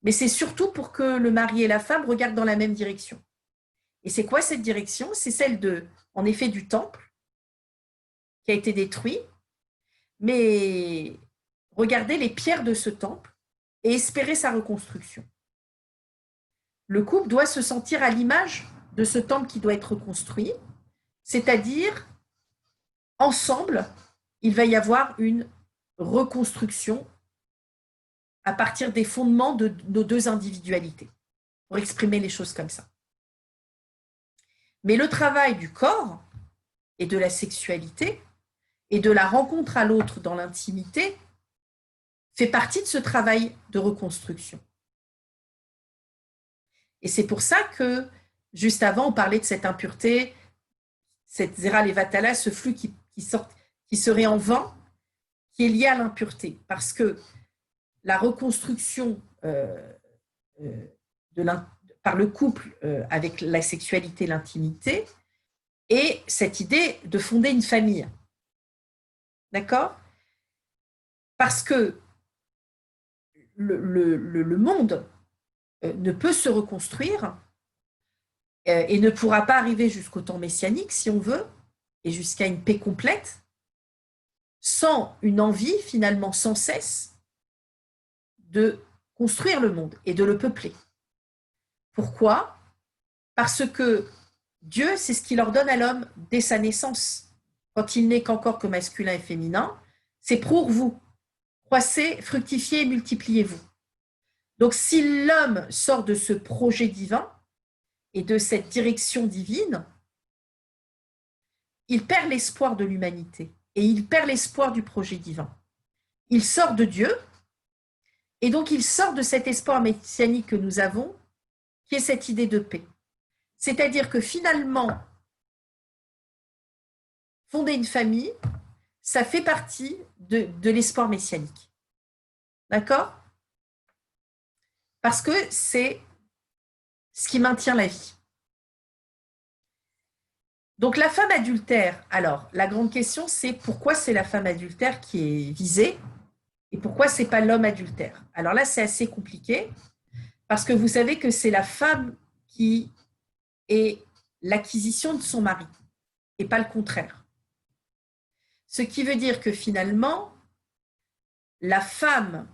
mais c'est surtout pour que le mari et la femme regardent dans la même direction. Et c'est quoi cette direction? C'est celle en effet, du temple qui a été détruit, mais regardez les pierres de ce temple et espérer sa reconstruction. Le couple doit se sentir à l'image de ce temple qui doit être reconstruit, c'est-à-dire, ensemble, il va y avoir une reconstruction à partir des fondements de nos deux individualités, pour exprimer les choses comme ça. Mais le travail du corps et de la sexualité et de la rencontre à l'autre dans l'intimité fait partie de ce travail de reconstruction. Et c'est pour ça que, juste avant, on parlait de cette impureté, cette zera levatala, ce flux qui serait en vain, qui est lié à l'impureté. Parce que la reconstruction par le couple avec la sexualité, l'intimité, et cette idée de fonder une famille. D'accord? Parce que le monde ne peut se reconstruire et ne pourra pas arriver jusqu'au temps messianique, si on veut, et jusqu'à une paix complète, sans une envie, finalement, sans cesse, de construire le monde et de le peupler. Pourquoi? Parce que Dieu, c'est ce qu'il ordonne à l'homme dès sa naissance. quand il n'est qu'encore que masculin et féminin, c'est pour vous. Croissez, fructifiez et multipliez-vous. Donc, si l'homme sort de ce projet divin et de cette direction divine, il perd l'espoir de l'humanité et il perd l'espoir du projet divin. Il sort de Dieu et donc il sort de cet espoir messianique que nous avons, qui est cette idée de paix. C'est-à-dire que finalement, fonder une famille, ça fait partie de l'espoir messianique. D'accord? Parce que c'est ce qui maintient la vie. Donc la femme adultère, alors la grande question c'est pourquoi c'est la femme adultère qui est visée et pourquoi c'est pas l'homme adultère. Alors là c'est assez compliqué parce que vous savez que c'est la femme qui est l'acquisition de son mari et pas le contraire. Ce qui veut dire que finalement la femme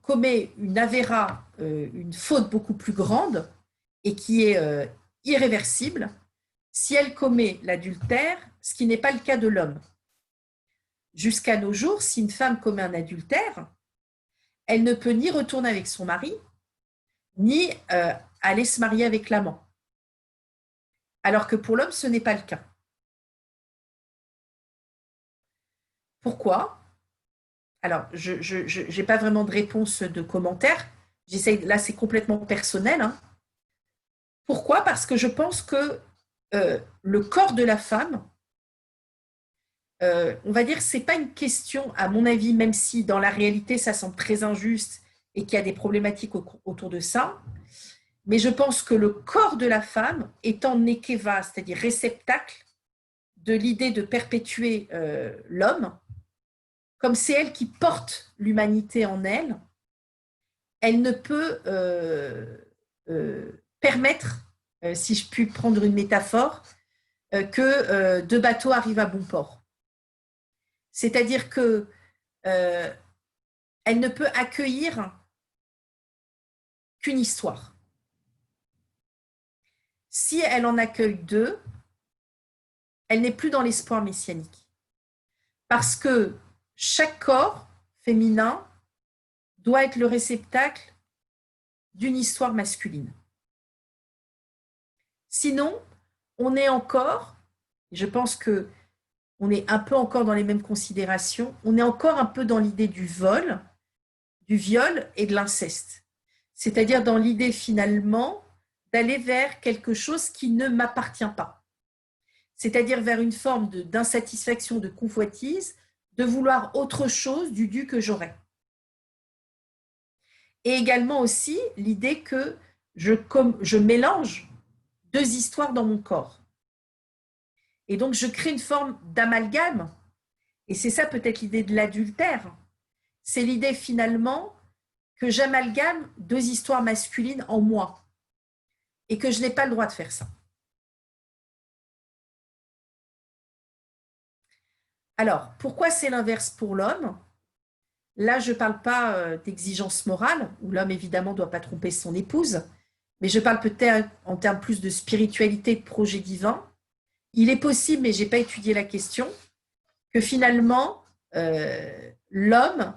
commet une avéra, une faute beaucoup plus grande et qui est irréversible si elle commet l'adultère, ce qui n'est pas le cas de l'homme. Jusqu'à nos jours, si une femme commet un adultère, elle ne peut ni retourner avec son mari, ni aller se marier avec l'amant. Alors que pour l'homme, ce n'est pas le cas. Pourquoi? Alors, je n'ai pas vraiment de réponse de commentaire. Là, c'est complètement personnel. Hein. Pourquoi? Parce que je pense que le corps de la femme, on va dire, ce n'est pas une question, à mon avis, même si dans la réalité, ça semble très injuste et qu'il y a des problématiques autour de ça, mais je pense que le corps de la femme étant nekeva, c'est-à-dire réceptacle de l'idée de perpétuer l'homme, comme c'est elle qui porte l'humanité en elle, elle ne peut permettre, si je puis prendre une métaphore, que deux bateaux arrivent à bon port. C'est-à-dire que elle ne peut accueillir qu'une histoire. Si elle en accueille deux, elle n'est plus dans l'espoir messianique. Parce que chaque corps féminin doit être le réceptacle d'une histoire masculine. Sinon, on est encore, je pense que on est un peu encore dans les mêmes considérations, on est encore un peu dans l'idée du vol, du viol et de l'inceste. C'est-à-dire dans l'idée finalement d'aller vers quelque chose qui ne m'appartient pas. C'est-à-dire vers une forme d'insatisfaction, de convoitise, de vouloir autre chose du dû que j'aurais. Et également aussi l'idée que je mélange deux histoires dans mon corps. Et donc je crée une forme d'amalgame, et c'est ça peut-être l'idée de l'adultère, c'est l'idée finalement que j'amalgame deux histoires masculines en moi, et que je n'ai pas le droit de faire ça. Alors, pourquoi c'est l'inverse pour l'homme? Là, je ne parle pas d'exigence morale, où l'homme, évidemment, ne doit pas tromper son épouse, mais je parle peut-être en termes plus de spiritualité, de projet divin. Il est possible, mais je n'ai pas étudié la question, que finalement, l'homme,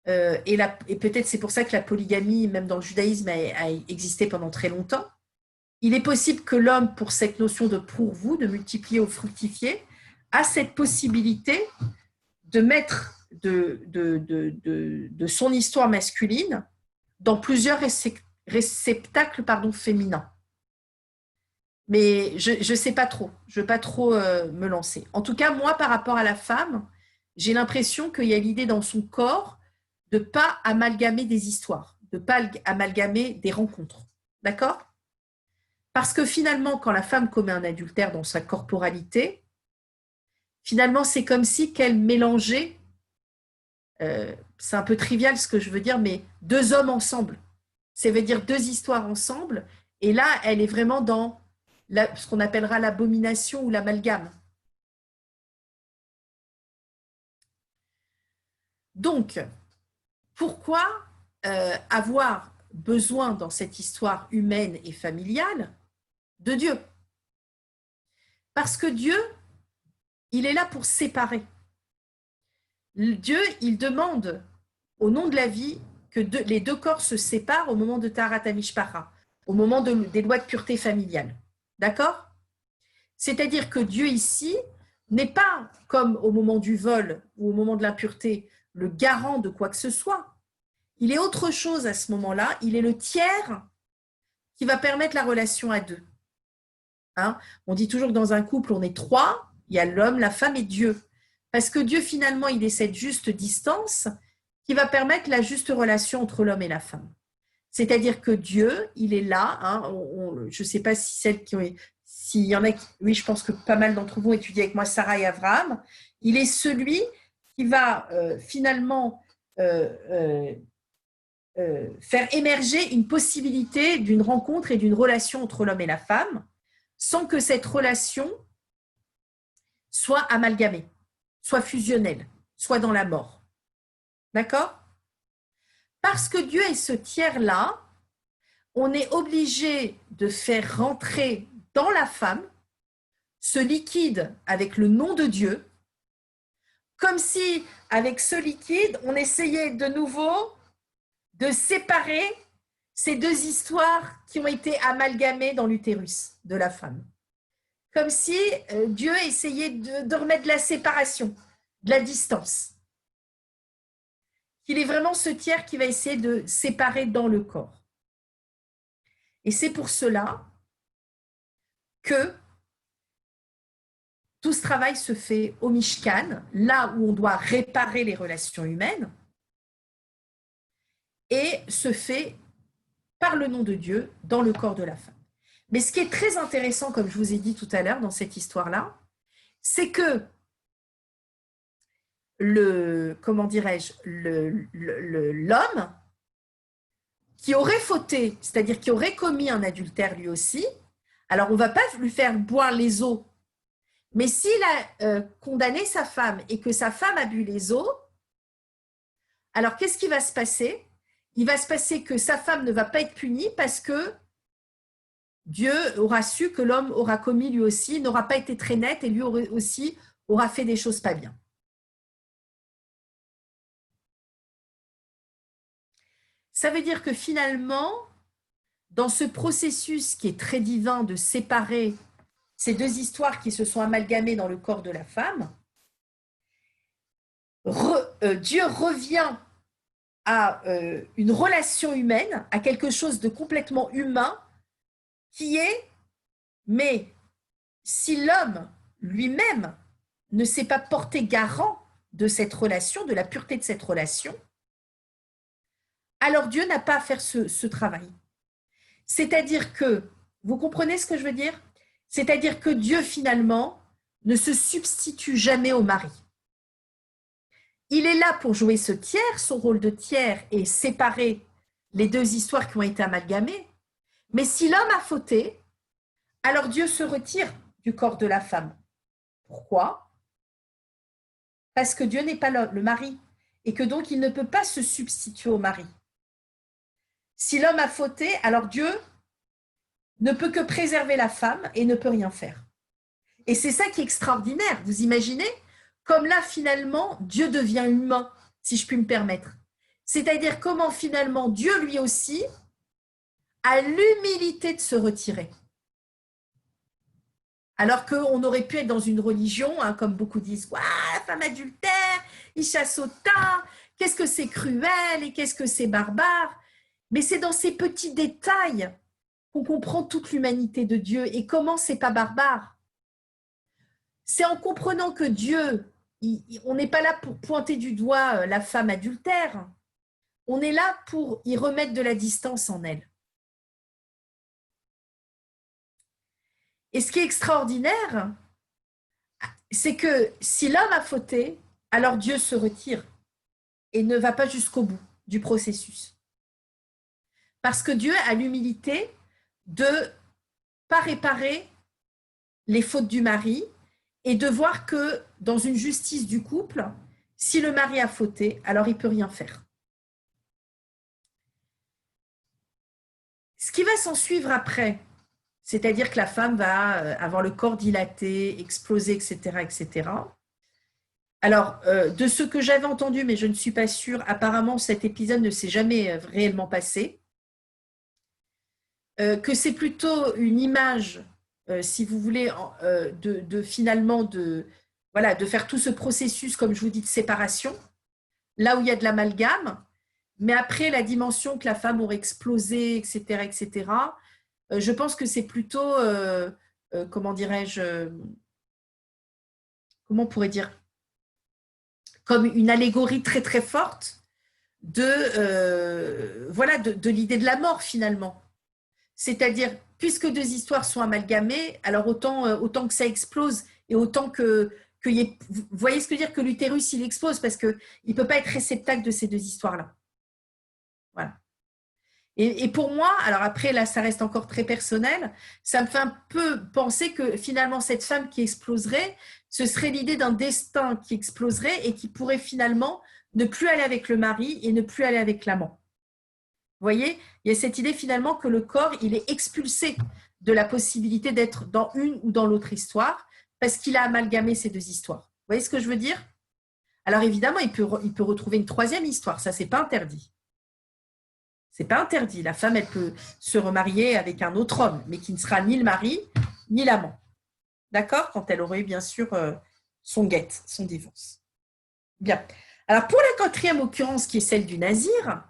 et peut-être c'est pour ça que la polygamie, même dans le judaïsme, a existé pendant très longtemps, il est possible que l'homme, pour cette notion de pour vous, de multiplier ou fructifier, a cette possibilité de mettre de son histoire masculine dans plusieurs réceptacles féminins. Mais je ne sais pas trop, je ne veux pas trop me lancer. En tout cas, moi, par rapport à la femme, j'ai l'impression qu'il y a l'idée dans son corps de ne pas amalgamer des histoires, de ne pas amalgamer des rencontres. D'accord? Parce que finalement, quand la femme commet un adultère dans sa corporalité, finalement, c'est comme si qu'elle mélangeait, c'est un peu trivial ce que je veux dire, mais deux hommes ensemble. Ça veut dire deux histoires ensemble. Et là, elle est vraiment dans ce qu'on appellera l'abomination ou l'amalgame. Donc, pourquoi avoir besoin dans cette histoire humaine et familiale de Dieu? Parce que Dieu, il est là pour séparer. Dieu, il demande au nom de la vie que les deux corps se séparent au moment de Taharat HaMishpacha, au moment des lois de pureté familiale. D'accord? C'est-à-dire que Dieu ici n'est pas comme au moment du vol ou au moment de l'impureté, le garant de quoi que ce soit. Il est autre chose à ce moment-là. Il est le tiers qui va permettre la relation à deux. Hein? On dit toujours que dans un couple, on est trois. Il y a l'homme, la femme et Dieu. Parce que Dieu, finalement, il est cette juste distance qui va permettre la juste relation entre l'homme et la femme. C'est-à-dire que Dieu, il est là. Hein, je ne sais pas si celles qui ont... S'il y en a qui... Oui, je pense que pas mal d'entre vous ont étudié avec moi Sarah et Abraham. Il est celui qui va finalement faire émerger une possibilité d'une rencontre et d'une relation entre l'homme et la femme sans que cette relation soit amalgamée, soit fusionnelle, soit dans la mort. D'accord? Parce que Dieu est ce tiers-là, on est obligé de faire rentrer dans la femme ce liquide avec le nom de Dieu, comme si, avec ce liquide, on essayait de nouveau de séparer ces deux histoires qui ont été amalgamées dans l'utérus de la femme. Comme si Dieu essayait de remettre de la séparation, de la distance. Qu'il est vraiment ce tiers qui va essayer de séparer dans le corps. Et c'est pour cela que tout ce travail se fait au Mishkan, là où on doit réparer les relations humaines, et se fait par le nom de Dieu dans le corps de la femme. Mais ce qui est très intéressant, comme je vous ai dit tout à l'heure dans cette histoire-là, c'est que l'homme qui aurait fauté, c'est-à-dire qui aurait commis un adultère lui aussi, alors on ne va pas lui faire boire les eaux, mais s'il a condamné sa femme et que sa femme a bu les eaux, alors qu'est-ce qui va se passer? Il va se passer que sa femme ne va pas être punie parce que Dieu aura su que l'homme aura commis lui aussi, n'aura pas été très net et lui aussi aura fait des choses pas bien. Ça veut dire que finalement, dans ce processus qui est très divin de séparer ces deux histoires qui se sont amalgamées dans le corps de la femme, Dieu revient à une relation humaine, à quelque chose de complètement humain, qui est, mais si l'homme lui-même ne s'est pas porté garant de cette relation, de la pureté de cette relation, alors Dieu n'a pas à faire ce travail. C'est-à-dire que, vous comprenez ce que je veux dire? C'est-à-dire que Dieu, finalement, ne se substitue jamais au mari. Il est là pour jouer ce tiers, son rôle de tiers, et séparer les deux histoires qui ont été amalgamées. Mais si l'homme a fauté, alors Dieu se retire du corps de la femme. Pourquoi? Parce que Dieu n'est pas le mari, et que donc il ne peut pas se substituer au mari. Si l'homme a fauté, alors Dieu ne peut que préserver la femme et ne peut rien faire. Et c'est ça qui est extraordinaire. Vous imaginez? Comme là, finalement, Dieu devient humain, si je puis me permettre. C'est-à-dire comment, finalement, Dieu, lui aussi, a l'humilité de se retirer. Alors qu'on aurait pu être dans une religion, hein, comme beaucoup disent, la femme adultère, il chasse au tas, qu'est-ce que c'est cruel et qu'est-ce que c'est barbare. Mais c'est dans ces petits détails qu'on comprend toute l'humanité de Dieu et comment c'est pas barbare. C'est en comprenant que Dieu, on n'est pas là pour pointer du doigt la femme adultère, on est là pour y remettre de la distance en elle. Et ce qui est extraordinaire, c'est que si l'homme a fauté, alors Dieu se retire et ne va pas jusqu'au bout du processus. Parce que Dieu a l'humilité de ne pas réparer les fautes du mari et de voir que dans une justice du couple, si le mari a fauté, alors il ne peut rien faire. Ce qui va s'en suivre après, c'est-à-dire que la femme va avoir le corps dilaté, exploser, etc., etc. Alors, de ce que j'avais entendu, mais je ne suis pas sûre, apparemment, cet épisode ne s'est jamais réellement passé, que c'est plutôt une image, si vous voulez, finalement voilà, de faire tout ce processus, comme je vous dis, de séparation, là où il y a de l'amalgame, mais après, la dimension que la femme aurait explosé, etc., etc., je pense que c'est plutôt, comment dirais-je, comment on pourrait dire, comme une allégorie très très forte voilà, de l'idée de la mort finalement. C'est-à-dire, puisque deux histoires sont amalgamées, alors autant que ça explose et autant vous voyez ce que je veux dire, que l'utérus il explose parce qu'il ne peut pas être réceptacle de ces deux histoires-là. Voilà. Et pour moi, alors après, là, ça reste encore très personnel, ça me fait un peu penser que finalement, cette femme qui exploserait, ce serait l'idée d'un destin qui exploserait et qui pourrait finalement ne plus aller avec le mari et ne plus aller avec l'amant. Vous voyez, il y a cette idée finalement que le corps, il est expulsé de la possibilité d'être dans une ou dans l'autre histoire parce qu'il a amalgamé ces deux histoires. Vous voyez ce que je veux dire? Alors évidemment, il peut retrouver une troisième histoire, ça, c'est pas interdit. C'est pas interdit. La femme, elle peut se remarier avec un autre homme, mais qui ne sera ni le mari, ni l'amant. D'accord? Quand elle aurait eu, bien sûr, son guet, son divorce. Bien. Alors, pour la quatrième occurrence, qui est celle du nazir,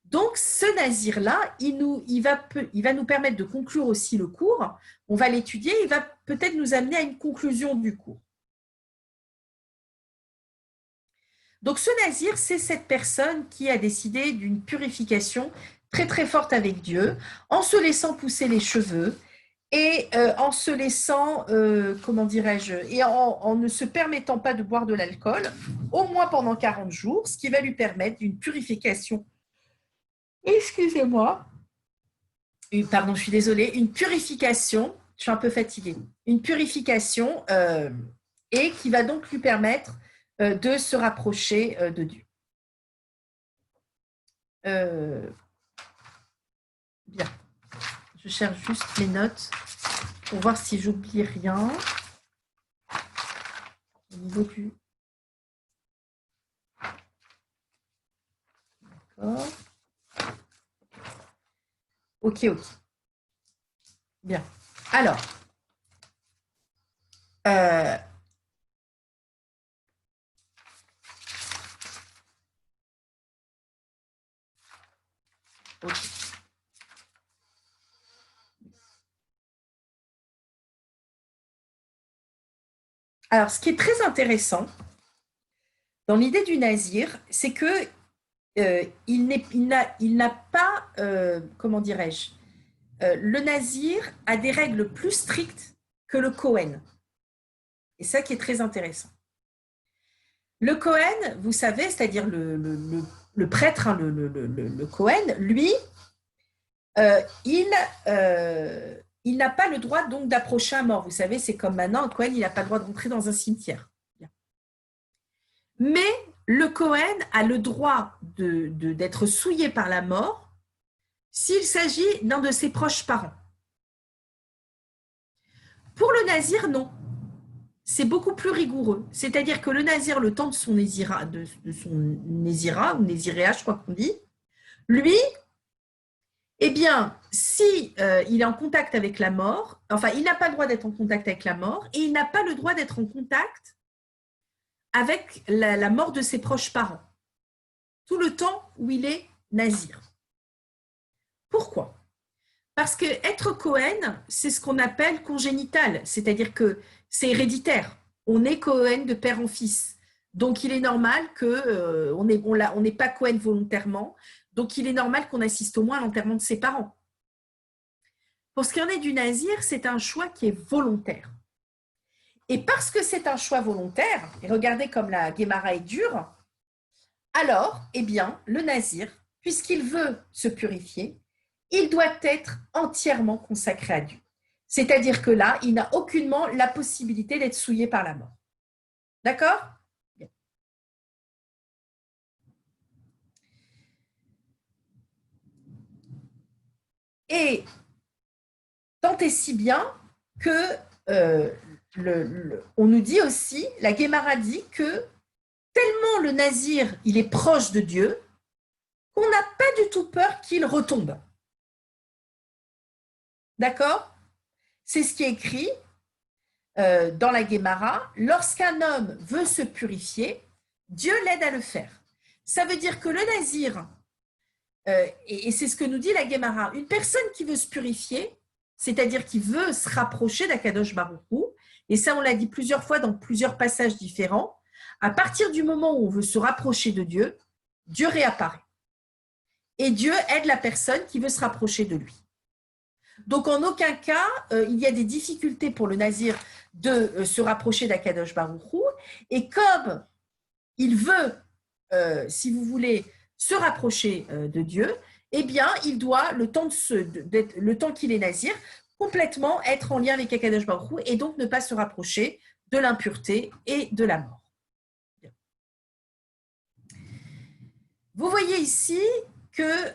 donc ce nazir-là, il va nous permettre de conclure aussi le cours. On va l'étudier, il va peut-être nous amener à une conclusion du cours. Donc, ce nazir, c'est cette personne qui a décidé d'une purification très très forte avec Dieu, en se laissant pousser les cheveux et en se laissant, comment dirais-je, et en ne se permettant pas de boire de l'alcool, au moins pendant 40 jours, ce qui va lui permettre d'une purification. Excusez-moi. Pardon, je suis désolée. Une purification, je suis un peu fatiguée, une purification et qui va donc lui permettre de se rapprocher de Dieu. Bien. Je cherche juste mes notes pour voir si j'oublie rien au niveau du. D'accord. Ok. Bien. Alors, ok. Alors, ce qui est très intéressant dans l'idée du nazir, c'est que il n'a pas, comment dirais-je, le nazir a des règles plus strictes que le Cohen. Et ça qui est très intéressant. Le Cohen, vous savez, c'est-à-dire le prêtre, hein, le Cohen, lui, il n'a pas le droit donc d'approcher un mort. Vous savez, c'est comme maintenant, un Cohen, il n'a pas le droit de rentrer dans un cimetière. Mais le Cohen a le droit d'être souillé par la mort s'il s'agit d'un de ses proches parents. Pour le nazir, non. C'est beaucoup plus rigoureux. C'est-à-dire que le nazir, le temps de son nésira, ou nésiréa, je crois qu'on dit, lui, eh bien, si il est en contact avec la mort, enfin, il n'a pas le droit d'être en contact avec la mort et il n'a pas le droit d'être en contact avec la mort de ses proches parents, tout le temps où il est nazir. Pourquoi? Parce que être Cohen, c'est ce qu'on appelle congénital, c'est-à-dire que c'est héréditaire. On est Cohen de père en fils. Donc, il est normal qu'on n'est pas Cohen volontairement. Donc, il est normal qu'on assiste au moins à l'enterrement de ses parents. Pour ce qui en est du nazir, c'est un choix qui est volontaire. Et parce que c'est un choix volontaire, et regardez comme la Guémara est dure, alors, eh bien, le nazir, puisqu'il veut se purifier, il doit être entièrement consacré à Dieu. C'est-à-dire que là, il n'a aucunement la possibilité d'être souillé par la mort. D'accord? Et Tant et si bien que on nous dit aussi, la Guémara dit que tellement le nazir, il est proche de Dieu, qu'on n'a pas du tout peur qu'il retombe. D'accord? C'est ce qui est écrit dans la Guémara. Lorsqu'un homme veut se purifier, Dieu l'aide à le faire. Ça veut dire que le nazir, et c'est ce que nous dit la Guémara, une personne qui veut se purifier, c'est-à-dire qui veut se rapprocher d'Akadosh Baruch Hu, et ça on l'a dit plusieurs fois dans plusieurs passages différents, à partir du moment où on veut se rapprocher de Dieu, Dieu réapparaît. Et Dieu aide la personne qui veut se rapprocher de lui. Donc en aucun cas, il y a des difficultés pour le nazir de se rapprocher d'Akadosh Baruch Hu, et comme il veut, si vous voulez, se rapprocher de Dieu, eh bien, il doit, le temps qu'il est nazir, complètement être en lien avec Akadosh Baruch Hu et donc ne pas se rapprocher de l'impureté et de la mort. Vous voyez ici que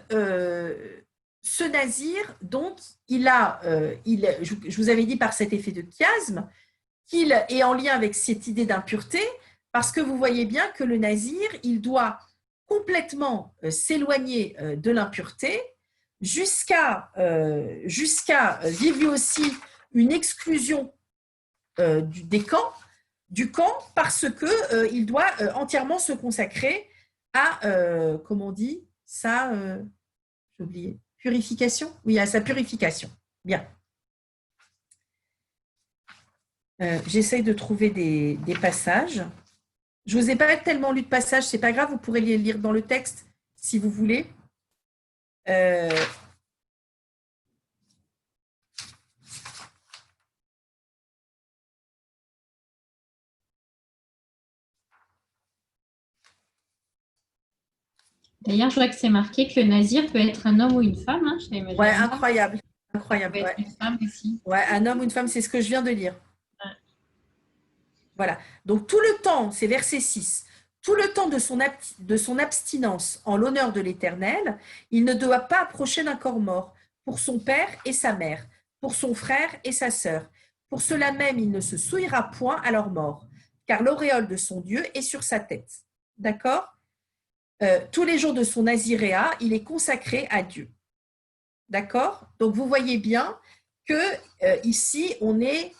ce nazir, donc, je vous avais dit par cet effet de chiasme, qu'il est en lien avec cette idée d'impureté, parce que vous voyez bien que le nazir, il doit complètement s'éloigner de l'impureté jusqu'à vivre lui aussi une exclusion du camp, parce qu'il doit entièrement se consacrer à, comment on dit ça, j'ai oublié, purification? Oui, à sa purification. Bien. J'essaye de trouver des passages. Je ne vous ai pas tellement lu de passages, c'est pas grave, vous pourrez les lire dans le texte si vous voulez. D'ailleurs, je vois que c'est marqué que le nazir peut être un homme ou une femme. Hein, ouais, incroyable. Incroyable. Ça peut être une femme aussi. Ouais, un homme ou une femme, c'est ce que je viens de lire. Ouais. Voilà. Donc, tout le temps, c'est verset 6, tout le temps de son abstinence en l'honneur de l'Éternel, il ne doit pas approcher d'un corps mort pour son père et sa mère, pour son frère et sa sœur. Pour cela même, il ne se souillera point à leur mort, car l'auréole de son Dieu est sur sa tête. D'accord? Tous les jours de son naziréa, il est consacré à Dieu. D'accord? Donc, vous voyez bien que ici, on est,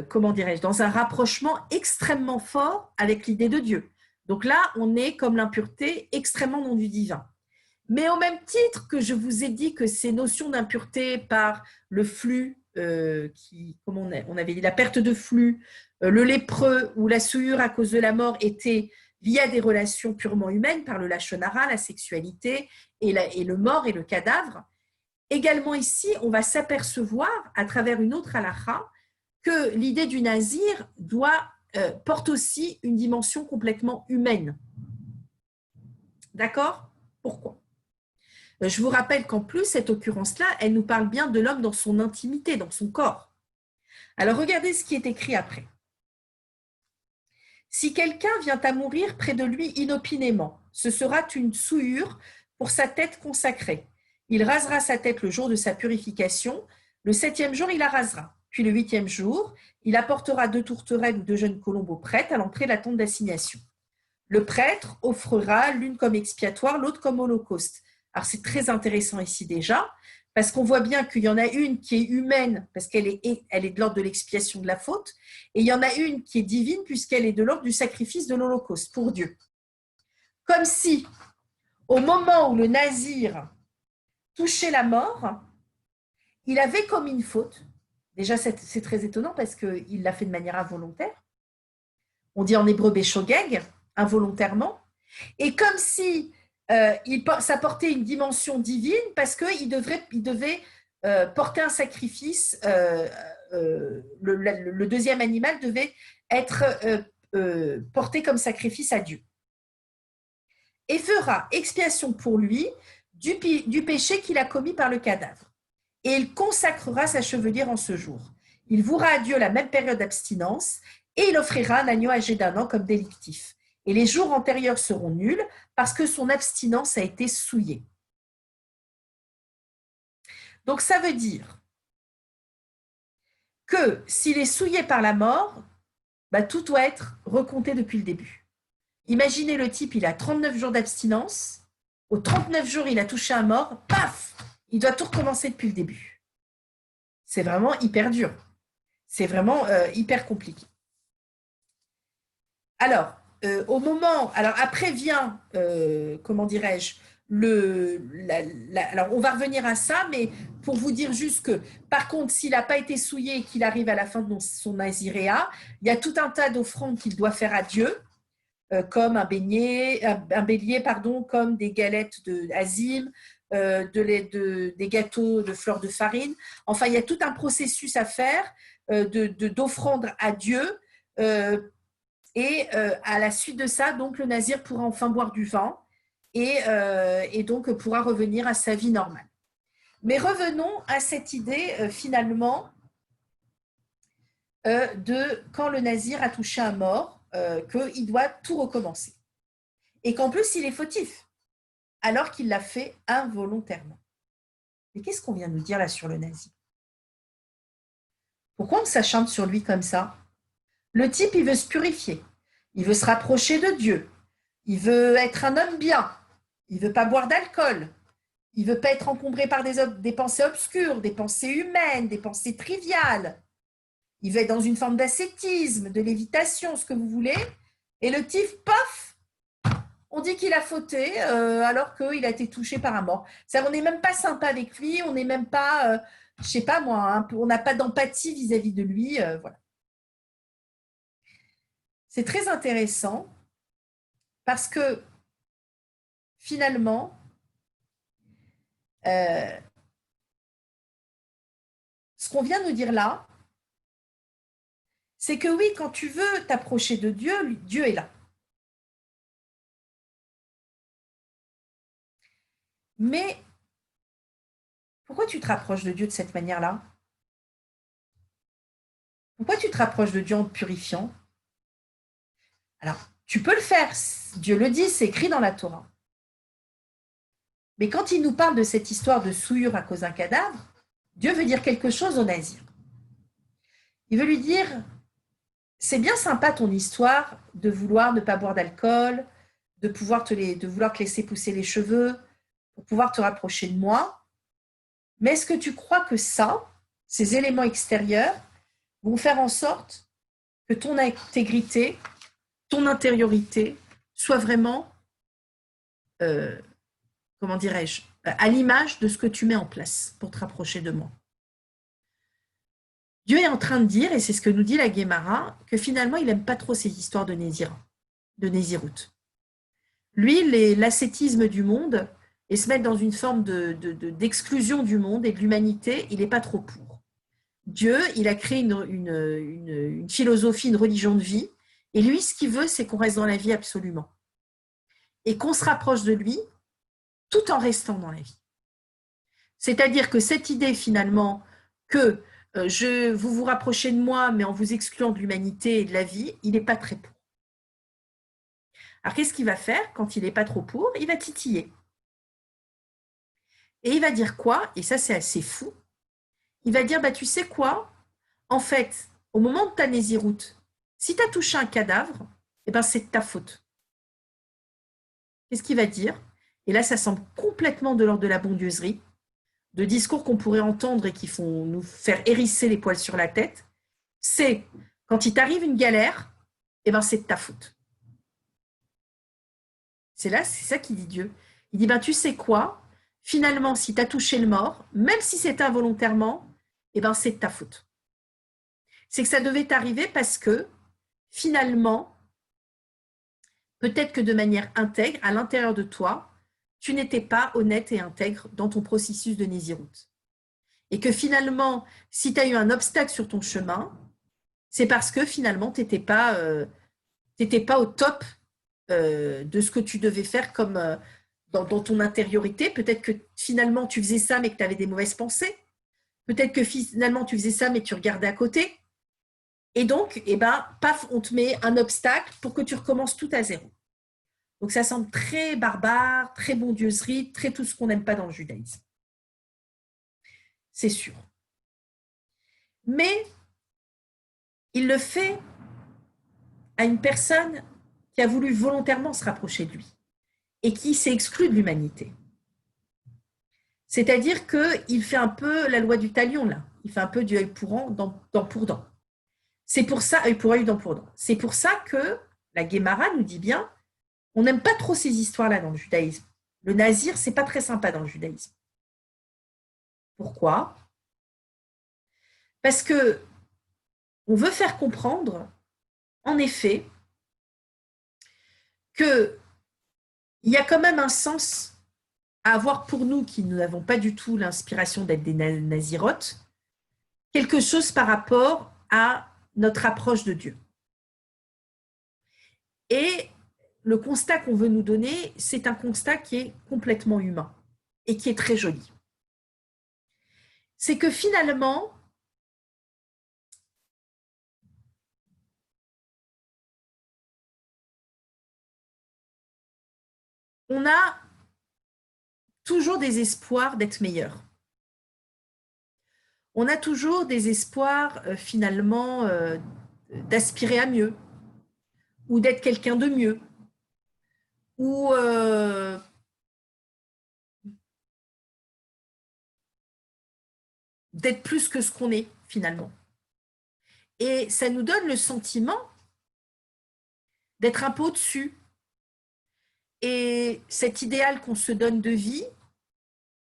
comment dirais-je, dans un rapprochement extrêmement fort avec l'idée de Dieu. Donc là, on est comme l'impureté extrêmement non du divin. Mais au même titre que je vous ai dit que ces notions d'impureté par le flux, comme on avait dit, la perte de flux, le lépreux ou la souillure à cause de la mort étaient liées à des relations purement humaines par le lashon hara, la sexualité et le mort et le cadavre. Également ici, on va s'apercevoir à travers une autre halakha que l'idée du nazir porte aussi une dimension complètement humaine. D'accord? Pourquoi? Je vous rappelle qu'en plus, cette occurrence-là, elle nous parle bien de l'homme dans son intimité, dans son corps. Alors, regardez ce qui est écrit après. Si quelqu'un vient à mourir près de lui inopinément, ce sera une souillure pour sa tête consacrée. Il rasera sa tête le jour de sa purification. Le 7e jour, il la rasera. Puis le 8e jour, il apportera 2 tourterelles ou 2 jeunes colombes au prêtre à l'entrée de la tente d'assignation. Le prêtre offrira l'une comme expiatoire, l'autre comme holocauste. Alors c'est très intéressant ici déjà, parce qu'on voit bien qu'il y en a une qui est humaine, parce qu'elle est de l'ordre de l'expiation de la faute, et il y en a une qui est divine, puisqu'elle est de l'ordre du sacrifice de l'holocauste pour Dieu. Comme si, au moment où le nazir touchait la mort, il avait commis une faute. Déjà, c'est très étonnant parce qu'il l'a fait de manière involontaire. On dit en hébreu béchogeg, involontairement. Et comme si ça portait une dimension divine parce qu'il devait porter un sacrifice. Le deuxième animal devait être porté comme sacrifice à Dieu. Et fera expiation pour lui du péché qu'il a commis par le cadavre. Et il consacrera sa chevelure en ce jour. Il vouera à Dieu la même période d'abstinence et il offrira un agneau âgé d'1 an comme délictif. Et les jours antérieurs seront nuls parce que son abstinence a été souillée. Donc ça veut dire que s'il est souillé par la mort, bah, tout doit être recompté depuis le début. Imaginez le type, il a 39 jours d'abstinence, aux 39 jours, il a touché un mort, paf, il doit tout recommencer depuis le début. C'est vraiment hyper dur. C'est vraiment hyper compliqué. Alors, alors après vient, comment dirais-je, alors on va revenir à ça, mais pour vous dire juste que, par contre, s'il n'a pas été souillé et qu'il arrive à la fin de son naziréat, il y a tout un tas d'offrandes qu'il doit faire à Dieu, comme un bélier, pardon, comme des galettes d'azim, des gâteaux de fleurs de farine. Enfin, il y a tout un processus à faire d'offrande à Dieu. Et à la suite de ça, donc, le nazir pourra enfin boire du vin et donc pourra revenir à sa vie normale. Mais revenons à cette idée, finalement, de quand le nazir a touché un mort, qu'il doit tout recommencer. Et qu'en plus, il est fautif, alors qu'il l'a fait involontairement. Mais qu'est-ce qu'on vient de nous dire là sur le nazir? Pourquoi on s'acharne sur lui comme ça? Le type, il veut se purifier. Il veut se rapprocher de Dieu. Il veut être un homme bien. Il ne veut pas boire d'alcool. Il ne veut pas être encombré par des pensées obscures, des pensées humaines, des pensées triviales. Il veut être dans une forme d'ascétisme, de lévitation, ce que vous voulez. Et le type, paf, on dit qu'il a fauté alors qu'il a été touché par un mort. On n'est même pas sympa avec lui, on n'est même pas, je ne sais pas moi, on n'a pas d'empathie vis-à-vis de lui. Voilà. C'est très intéressant parce que finalement, ce qu'on vient de nous dire là, c'est que oui, quand tu veux t'approcher de Dieu, Dieu est là. Mais pourquoi tu te rapproches de Dieu de cette manière-là? Pourquoi tu te rapproches de Dieu en te purifiant? Alors, tu peux le faire, Dieu le dit, c'est écrit dans la Torah. Mais quand il nous parle de cette histoire de souillure à cause d'un cadavre, Dieu veut dire quelque chose au nazir. Il veut lui dire, c'est bien sympa ton histoire de vouloir ne pas boire d'alcool, de vouloir te laisser pousser les cheveux, pour pouvoir te rapprocher de moi. Mais est-ce que tu crois que ça, ces éléments extérieurs, vont faire en sorte que ton intégrité, ton intériorité soit vraiment, comment dirais-je, à l'image de ce que tu mets en place pour te rapprocher de moi? Dieu est en train de dire, et c'est ce que nous dit la Guémara, que finalement, il n'aime pas trop ces histoires de Nézirut. Lui, l'ascétisme du monde et se mettre dans une forme d'exclusion du monde et de l'humanité, il n'est pas trop pour. Dieu, il a créé une philosophie, une religion de vie, et lui, ce qu'il veut, c'est qu'on reste dans la vie absolument. Et qu'on se rapproche de lui tout en restant dans la vie. C'est-à-dire que cette idée, finalement, que vous vous rapprochez de moi, mais en vous excluant de l'humanité et de la vie, il n'est pas très pour. Alors, qu'est-ce qu'il va faire quand il n'est pas trop pour? Il va titiller. Et il va dire quoi? Et ça, c'est assez fou. Il va dire, bah, tu sais quoi? En fait, au moment de ta nésiroute, si tu as touché un cadavre, eh ben, c'est de ta faute. Qu'est-ce qu'il va dire? Et là, ça semble complètement de l'ordre de la bondieuserie, de discours qu'on pourrait entendre et qui font nous faire hérisser les poils sur la tête. C'est, quand il t'arrive une galère, eh ben, c'est de ta faute. C'est ça qu'il dit Dieu. Il dit, ben, tu sais quoi? Finalement, si tu as touché le mort, même si c'est involontairement, eh ben, c'est de ta faute. C'est que ça devait t'arriver parce que, finalement, peut-être que de manière intègre, à l'intérieur de toi, tu n'étais pas honnête et intègre dans ton processus de Nézirut. Et que finalement, si tu as eu un obstacle sur ton chemin, c'est parce que finalement, tu n'étais pas au top de ce que tu devais faire comme dans ton intériorité. Peut-être que finalement, tu faisais ça, mais que tu avais des mauvaises pensées. Peut-être que finalement, tu faisais ça, mais tu regardais à côté. Et donc, eh ben, paf, on te met un obstacle pour que tu recommences tout à zéro. Donc, ça semble très barbare, très bondieuserie, très tout ce qu'on n'aime pas dans le judaïsme. C'est sûr. Mais il le fait à une personne qui a voulu volontairement se rapprocher de lui et qui s'est exclue de l'humanité. C'est-à-dire qu'il fait un peu la loi du talion, là. Il fait un peu du œil pour œil, dent pour dent. C'est pour ça, œil pour œil, dent pour dent. C'est pour ça que la Guémara nous dit bien, on n'aime pas trop ces histoires-là dans le judaïsme. Le nazir, c'est pas très sympa dans le judaïsme. Pourquoi? Parce que on veut faire comprendre, en effet, qu'il y a quand même un sens à avoir pour nous qui n'avons pas du tout l'inspiration d'être des nazirotes, quelque chose par rapport à notre approche de Dieu. Et le constat qu'on veut nous donner, c'est un constat qui est complètement humain et qui est très joli. C'est que finalement, on a toujours des espoirs d'être meilleur. On a toujours des espoirs finalement d'aspirer à mieux ou d'être quelqu'un de mieux ou d'être plus que ce qu'on est finalement. Et ça nous donne le sentiment d'être un peu au-dessus. Et cet idéal qu'on se donne de vie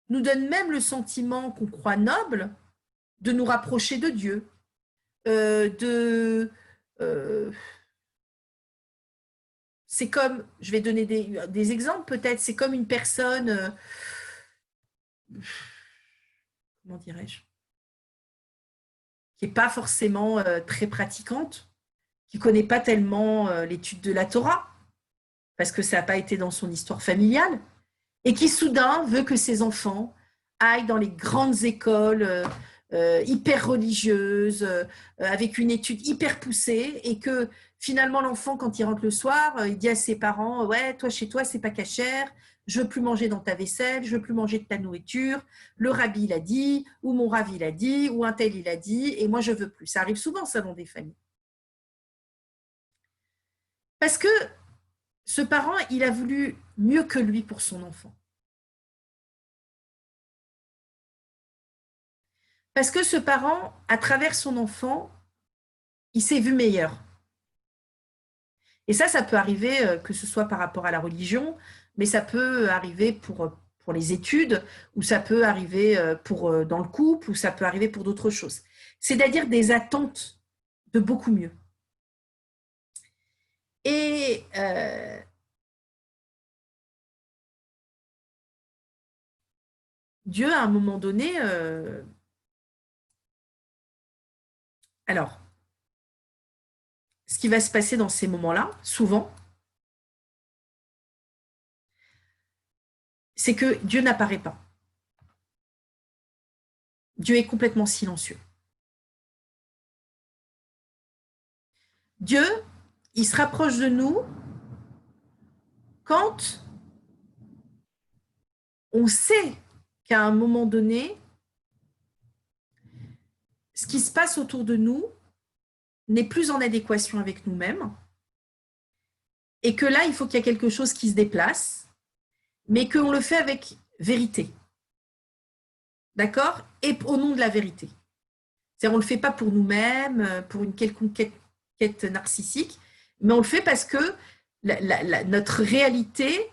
nous donne même le sentiment qu'on croit noble de nous rapprocher de Dieu, c'est comme, je vais donner des exemples peut-être, c'est comme une personne, comment dirais-je, qui n'est pas forcément très pratiquante, qui ne connaît pas tellement l'étude de la Torah, parce que ça n'a pas été dans son histoire familiale, et qui soudain veut que ses enfants aillent dans les grandes écoles hyper religieuses, avec une étude hyper poussée, et que finalement l'enfant, quand il rentre le soir, il dit à ses parents, ouais, toi chez toi c'est pas cachère, je veux plus manger dans ta vaisselle, je veux plus manger de ta nourriture, le rabbi il a dit, ou mon rav il a dit, ou un tel il a dit, et moi je veux plus. Ça arrive souvent ça dans des familles. Parce que ce parent, il a voulu mieux que lui pour son enfant. Parce que ce parent, à travers son enfant, il s'est vu meilleur. Et ça peut arriver que ce soit par rapport à la religion, mais ça peut arriver pour les études, ou ça peut arriver dans le couple, ou ça peut arriver pour d'autres choses. C'est-à-dire des attentes de beaucoup mieux. Et Dieu, à un moment donné, alors, ce qui va se passer dans ces moments-là, souvent, c'est que Dieu n'apparaît pas. Dieu est complètement silencieux. Dieu, il se rapproche de nous quand on sait qu'à un moment donné, ce qui se passe autour de nous n'est plus en adéquation avec nous-mêmes et que là, il faut qu'il y ait quelque chose qui se déplace, mais qu'on le fait avec vérité. D'accord? Et au nom de la vérité. C'est-à-dire, on ne le fait pas pour nous-mêmes, pour une quelconque quête narcissique, mais on le fait parce que notre réalité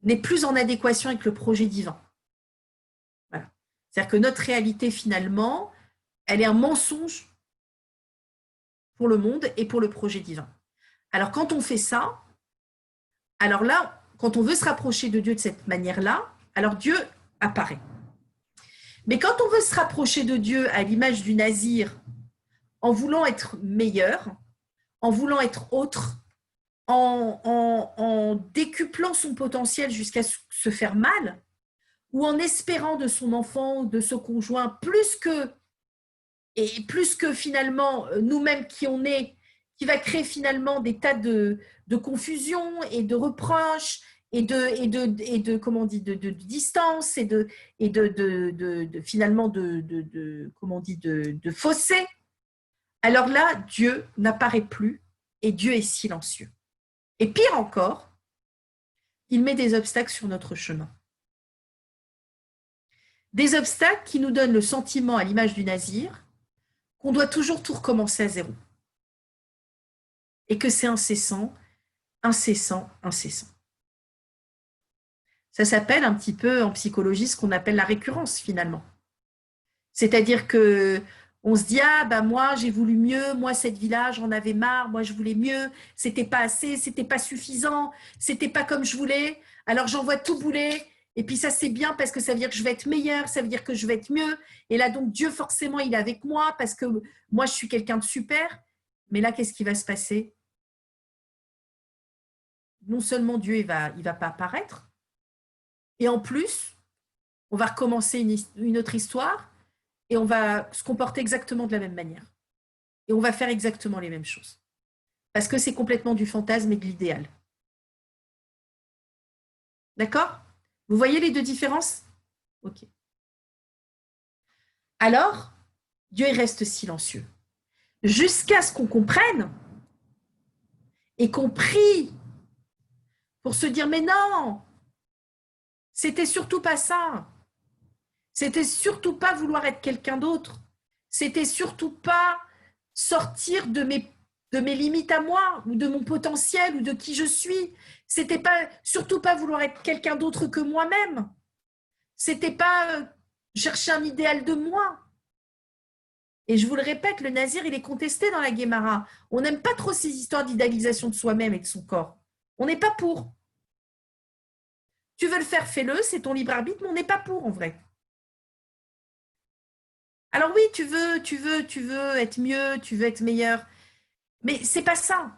n'est plus en adéquation avec le projet divin. Voilà. C'est-à-dire que notre réalité, finalement, elle est un mensonge pour le monde et pour le projet divin. Alors, quand on fait ça, alors là, quand on veut se rapprocher de Dieu de cette manière-là, alors Dieu apparaît. Mais quand on veut se rapprocher de Dieu à l'image du nazir, en voulant être meilleur, en voulant être autre, en décuplant son potentiel jusqu'à se faire mal, ou en espérant de son enfant, de son conjoint, plus que finalement nous-mêmes qui on est, qui va créer finalement des tas de confusion et de reproches et de comment on dit de distance et finalement comment on dit de fossé, alors là, Dieu n'apparaît plus et Dieu est silencieux. Et pire encore, il met des obstacles sur notre chemin. Des obstacles qui nous donnent le sentiment, à l'image du nazir, qu'on doit toujours tout recommencer à zéro. Et que c'est incessant, incessant, incessant. Ça s'appelle un petit peu en psychologie ce qu'on appelle la récurrence finalement. C'est-à-dire que on se dit ah ben moi j'ai voulu mieux, moi cette vie-là j'en avais marre, moi je voulais mieux, c'était pas assez, c'était pas suffisant, c'était pas comme je voulais, alors j'envoie tout bouler. Et puis ça c'est bien parce que ça veut dire que je vais être meilleure, ça veut dire que je vais être mieux. Et là donc Dieu forcément il est avec moi parce que moi je suis quelqu'un de super. Mais là qu'est-ce qui va se passer? Non seulement Dieu il va pas apparaître, et en plus on va recommencer une autre histoire et on va se comporter exactement de la même manière. Et on va faire exactement les mêmes choses. Parce que c'est complètement du fantasme et de l'idéal. D'accord? Vous voyez les deux différences? Ok. Alors, Dieu il reste silencieux. Jusqu'à ce qu'on comprenne et qu'on prie pour se dire mais non, c'était surtout pas ça. C'était surtout pas vouloir être quelqu'un d'autre. C'était surtout pas sortir de mes limites à moi ou de mon potentiel ou de qui je suis. C'était pas surtout pas vouloir être quelqu'un d'autre que moi-même. C'était pas chercher un idéal de moi. Et je vous le répète, le nazir, il est contesté dans la Guémara. On n'aime pas trop ces histoires d'idéalisation de soi-même et de son corps. On n'est pas pour. Tu veux le faire, fais-le, c'est ton libre arbitre, mais on n'est pas pour en vrai. Alors oui, tu veux être mieux, tu veux être meilleur, mais c'est pas ça.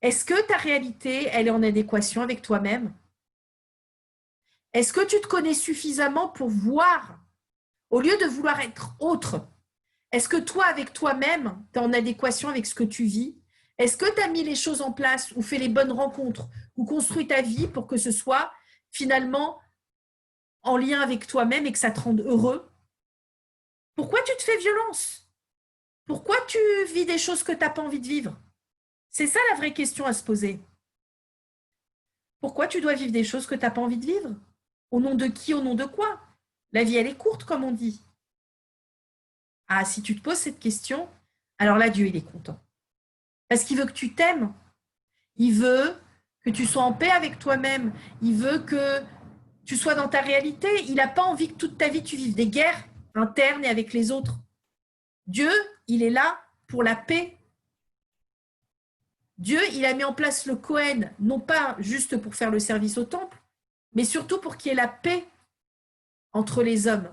Est-ce que ta réalité, elle est en adéquation avec toi-même? Est-ce que tu te connais suffisamment pour voir, au lieu de vouloir être autre, est-ce que toi, avec toi-même, tu es en adéquation avec ce que tu vis? Est-ce que tu as mis les choses en place ou fait les bonnes rencontres ou construit ta vie pour que ce soit finalement en lien avec toi-même et que ça te rende heureux? Pourquoi tu te fais violence? Pourquoi tu vis des choses que tu n'as pas envie de vivre? C'est ça la vraie question à se poser. Pourquoi tu dois vivre des choses que tu n'as pas envie de vivre? Au nom de qui, au nom de quoi? La vie, elle est courte, comme on dit. Ah, si tu te poses cette question, alors là, Dieu, il est content. Parce qu'il veut que tu t'aimes. Il veut que tu sois en paix avec toi-même. Il veut que tu sois dans ta réalité. Il n'a pas envie que toute ta vie, tu vives des guerres internes et avec les autres. Dieu, il est là pour la paix. Dieu, il a mis en place le Kohen, non pas juste pour faire le service au temple, mais surtout pour qu'il y ait la paix entre les hommes,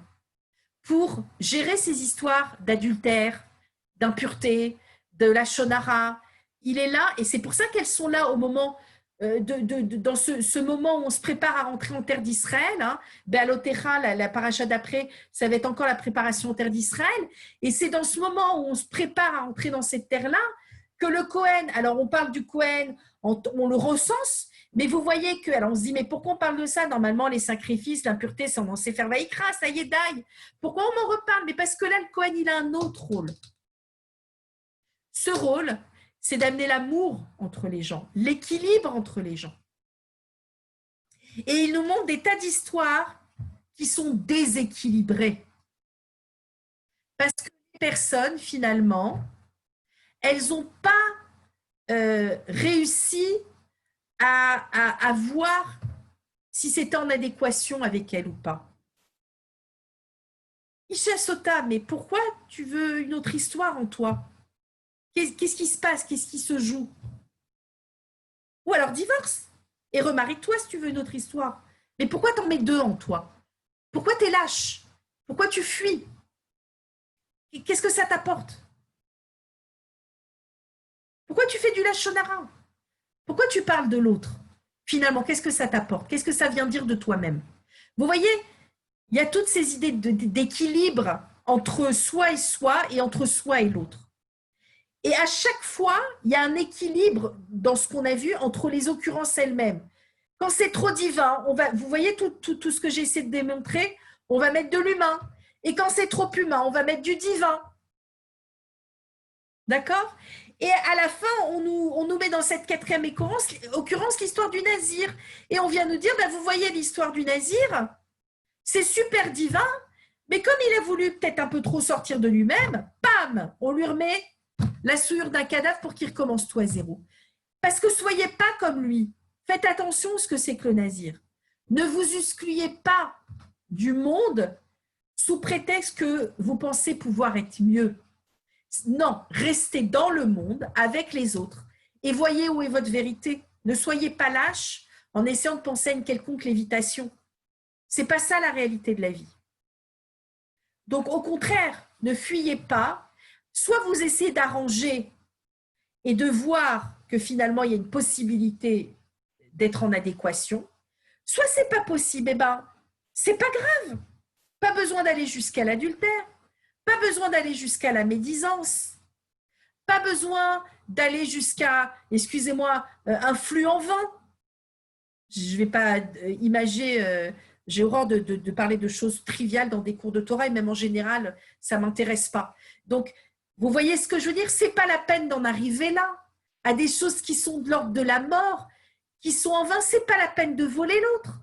pour gérer ces histoires d'adultère, d'impureté, de la shonara. Il est là, et c'est pour ça qu'elles sont là au moment, dans ce moment où on se prépare à rentrer en terre d'Israël. Hein. Béalotécha, la paracha d'après, ça va être encore la préparation en terre d'Israël. Et c'est dans ce moment où on se prépare à entrer dans cette terre-là que le Kohen, alors on parle du Kohen, on le recense, mais vous voyez que, alors on se dit, mais pourquoi on parle de ça? Normalement, les sacrifices, l'impureté, c'est dans Sefer Vaïkra, ça y est, daï. Pourquoi on m'en reparle? Mais parce que là, le Kohen, il a un autre rôle. Ce rôle, c'est d'amener l'amour entre les gens, l'équilibre entre les gens. Et il nous montre des tas d'histoires qui sont déséquilibrées. Parce que les personnes, finalement, elles n'ont pas réussi à voir si c'était en adéquation avec elles ou pas. Isha Sota, mais pourquoi tu veux une autre histoire en toi? Qu'est-ce qui se passe? Qu'est-ce qui se joue? Ou alors divorce et remarie-toi si tu veux une autre histoire. Mais pourquoi t'en mets deux en toi? Pourquoi t'es lâche? Pourquoi tu fuis? Qu'est-ce que ça t'apporte? Pourquoi tu fais du lâche-shonara? Pourquoi tu parles de l'autre? Finalement, qu'est-ce que ça t'apporte? Qu'est-ce que ça vient dire de toi-même? Vous voyez, il y a toutes ces idées d'équilibre entre soi et entre soi et l'autre. Et à chaque fois, il y a un équilibre dans ce qu'on a vu entre les occurrences elles-mêmes. Quand c'est trop divin, vous voyez tout ce que j'ai essayé de démontrer, on va mettre de l'humain. Et quand c'est trop humain, on va mettre du divin. D'accord? Et à la fin, on nous met dans cette quatrième occurrence l'histoire du Nazir. Et on vient nous dire, ben, vous voyez l'histoire du Nazir, c'est super divin, mais comme il a voulu peut-être un peu trop sortir de lui-même, bam, on lui remet la souillure d'un cadavre pour qu'il recommence tout à zéro. Parce que soyez pas comme lui. Faites attention à ce que c'est que le Nazir. Ne vous excluez pas du monde sous prétexte que vous pensez pouvoir être mieux. Non, restez dans le monde avec les autres et voyez où est votre vérité. Ne soyez pas lâche en essayant de penser à une quelconque lévitation. C'est pas ça la réalité de la vie. Donc au contraire, ne fuyez pas. Soit vous essayez d'arranger et de voir que finalement il y a une possibilité d'être en adéquation, soit c'est pas possible, eh ben c'est pas grave. Pas besoin d'aller jusqu'à l'adultère, pas besoin d'aller jusqu'à la médisance, pas besoin d'aller jusqu'à, excusez-moi, un flux en vain. Je ne vais pas imager, j'ai horreur de parler de choses triviales dans des cours de Torah, et même en général, ça ne m'intéresse pas. Donc, vous voyez ce que je veux dire? Ce n'est pas la peine d'en arriver là, à des choses qui sont de l'ordre de la mort, qui sont en vain. Ce n'est pas la peine de voler l'autre.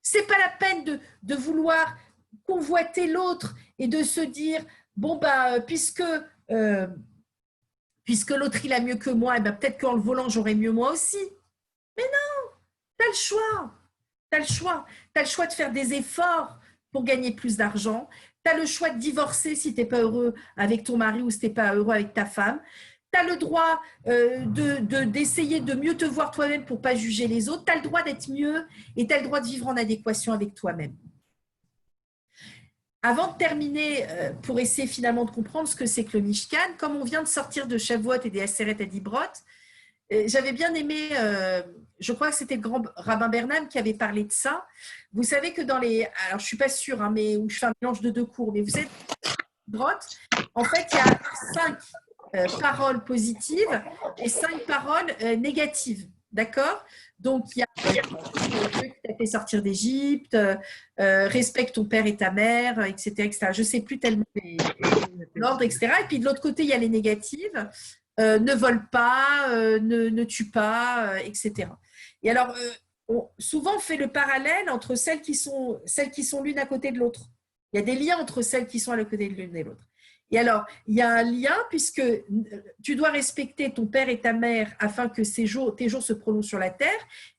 Ce n'est pas la peine de vouloir convoiter l'autre et de se dire, bon, bah, puisque l'autre il a mieux que moi, et ben peut-être qu'en le volant, j'aurai mieux moi aussi. Mais non, tu as le choix. Tu as le choix. Tu as le choix de faire des efforts pour gagner plus d'argent. Tu as le choix de divorcer si tu n'es pas heureux avec ton mari ou si tu n'es pas heureux avec ta femme. Tu as le droit d'essayer de mieux te voir toi-même pour ne pas juger les autres. Tu as le droit d'être mieux et tu as le droit de vivre en adéquation avec toi-même. Avant de terminer, pour essayer finalement de comprendre ce que c'est que le Mishkan, comme on vient de sortir de Shavuot et des Aseret Adibrot, j'avais bien aimé, je crois que c'était le grand rabbin Bernam qui avait parlé de ça. Vous savez que dans les, alors je ne suis pas sûre, hein, mais où je fais un mélange de deux cours, mais vous savez, en fait, il y a 5 paroles positives et 5 paroles négatives. D'accord? Donc, il y a Dieu qui t'a fait sortir d'Égypte, respecte ton père et ta mère, etc. etc. Je ne sais plus tellement l'ordre, etc. Et puis de l'autre côté, il y a les négatives. Ne vole pas, ne tue pas, etc. Et alors, souvent, on fait le parallèle entre celles qui sont l'une à côté de l'autre. Il y a des liens entre celles qui sont à côté de l'une et l'autre. Et alors, il y a un lien puisque tu dois respecter ton père et ta mère afin que tes jours se prolongent sur la terre,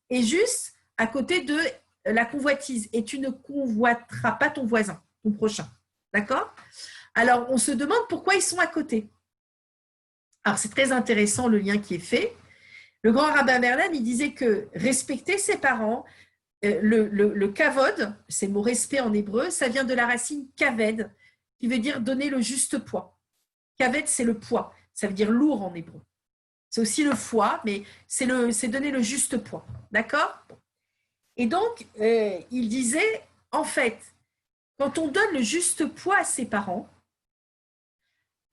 et juste à côté de la convoitise. Et tu ne convoiteras pas ton voisin, ton prochain. D'accord? Alors, on se demande pourquoi ils sont à côté. Alors, c'est très intéressant le lien qui est fait. Le grand rabbin Bernam, il disait que respecter ses parents, le kavod, c'est le mot respect en hébreu, ça vient de la racine kaved, qui veut dire donner le juste poids. Kaved, c'est le poids, ça veut dire lourd en hébreu. C'est aussi le foie, mais c'est donner le juste poids. D'accord? Et donc, il disait, en fait, quand on donne le juste poids à ses parents,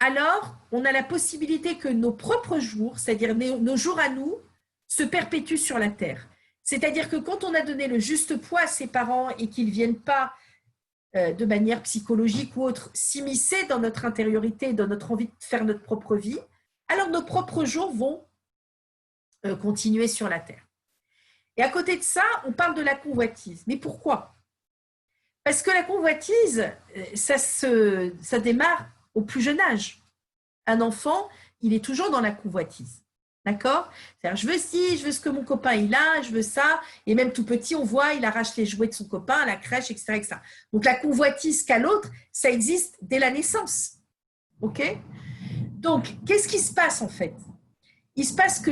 alors on a la possibilité que nos propres jours, c'est-à-dire nos jours à nous, se perpétuent sur la terre. C'est-à-dire que quand on a donné le juste poids à ses parents et qu'ils ne viennent pas de manière psychologique ou autre, s'immiscer dans notre intériorité, dans notre envie de faire notre propre vie, alors nos propres jours vont continuer sur la terre. Et à côté de ça, on parle de la convoitise. Mais pourquoi? Parce que la convoitise, ça démarre au plus jeune âge. Un enfant, il est toujours dans la convoitise. D'accord? C'est-à-dire, je veux ci, je veux ce que mon copain il a, je veux ça. Et même tout petit, on voit, il arrache les jouets de son copain à la crèche, etc., etc. Donc, la convoitise qu'a l'autre, ça existe dès la naissance. OK? Donc, qu'est-ce qui se passe en fait? Il se passe que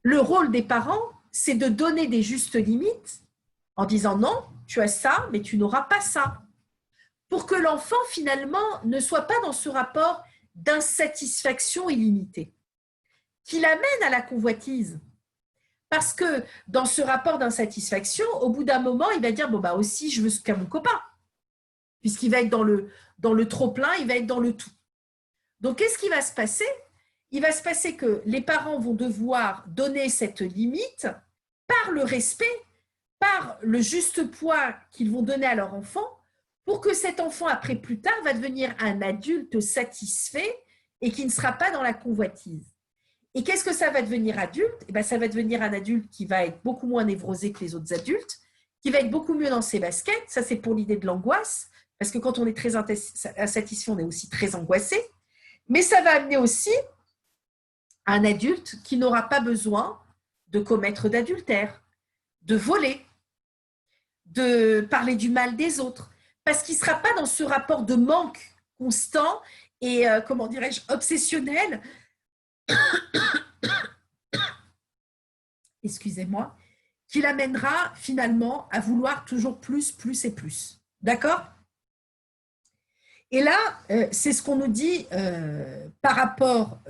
le rôle des parents, c'est de donner des justes limites en disant non, tu as ça, mais tu n'auras pas ça. Pour que l'enfant, finalement, ne soit pas dans ce rapport d'insatisfaction illimitée, qui l'amène à la convoitise. Parce que dans ce rapport d'insatisfaction, au bout d'un moment, il va dire, bon, bah aussi, je veux ce qu'a mon copain. Puisqu'il va être dans le trop-plein, il va être dans le tout. Donc, qu'est-ce qui va se passer? Il va se passer que les parents vont devoir donner cette limite par le respect, par le juste poids qu'ils vont donner à leur enfant, pour que cet enfant, après plus tard, va devenir un adulte satisfait et qui ne sera pas dans la convoitise. Et qu'est-ce que ça va devenir adulte? Eh bien, ça va devenir un adulte qui va être beaucoup moins névrosé que les autres adultes, qui va être beaucoup mieux dans ses baskets. Ça, c'est pour l'idée de l'angoisse, parce que quand on est très insatisfait, on est aussi très angoissé. Mais ça va amener aussi un adulte qui n'aura pas besoin de commettre d'adultère, de voler, de parler du mal des autres, parce qu'il ne sera pas dans ce rapport de manque constant et, comment dirais-je, obsessionnel, excusez-moi, qui l'amènera finalement à vouloir toujours plus, plus et plus. D'accord? Et là, c'est ce qu'on nous dit par rapport...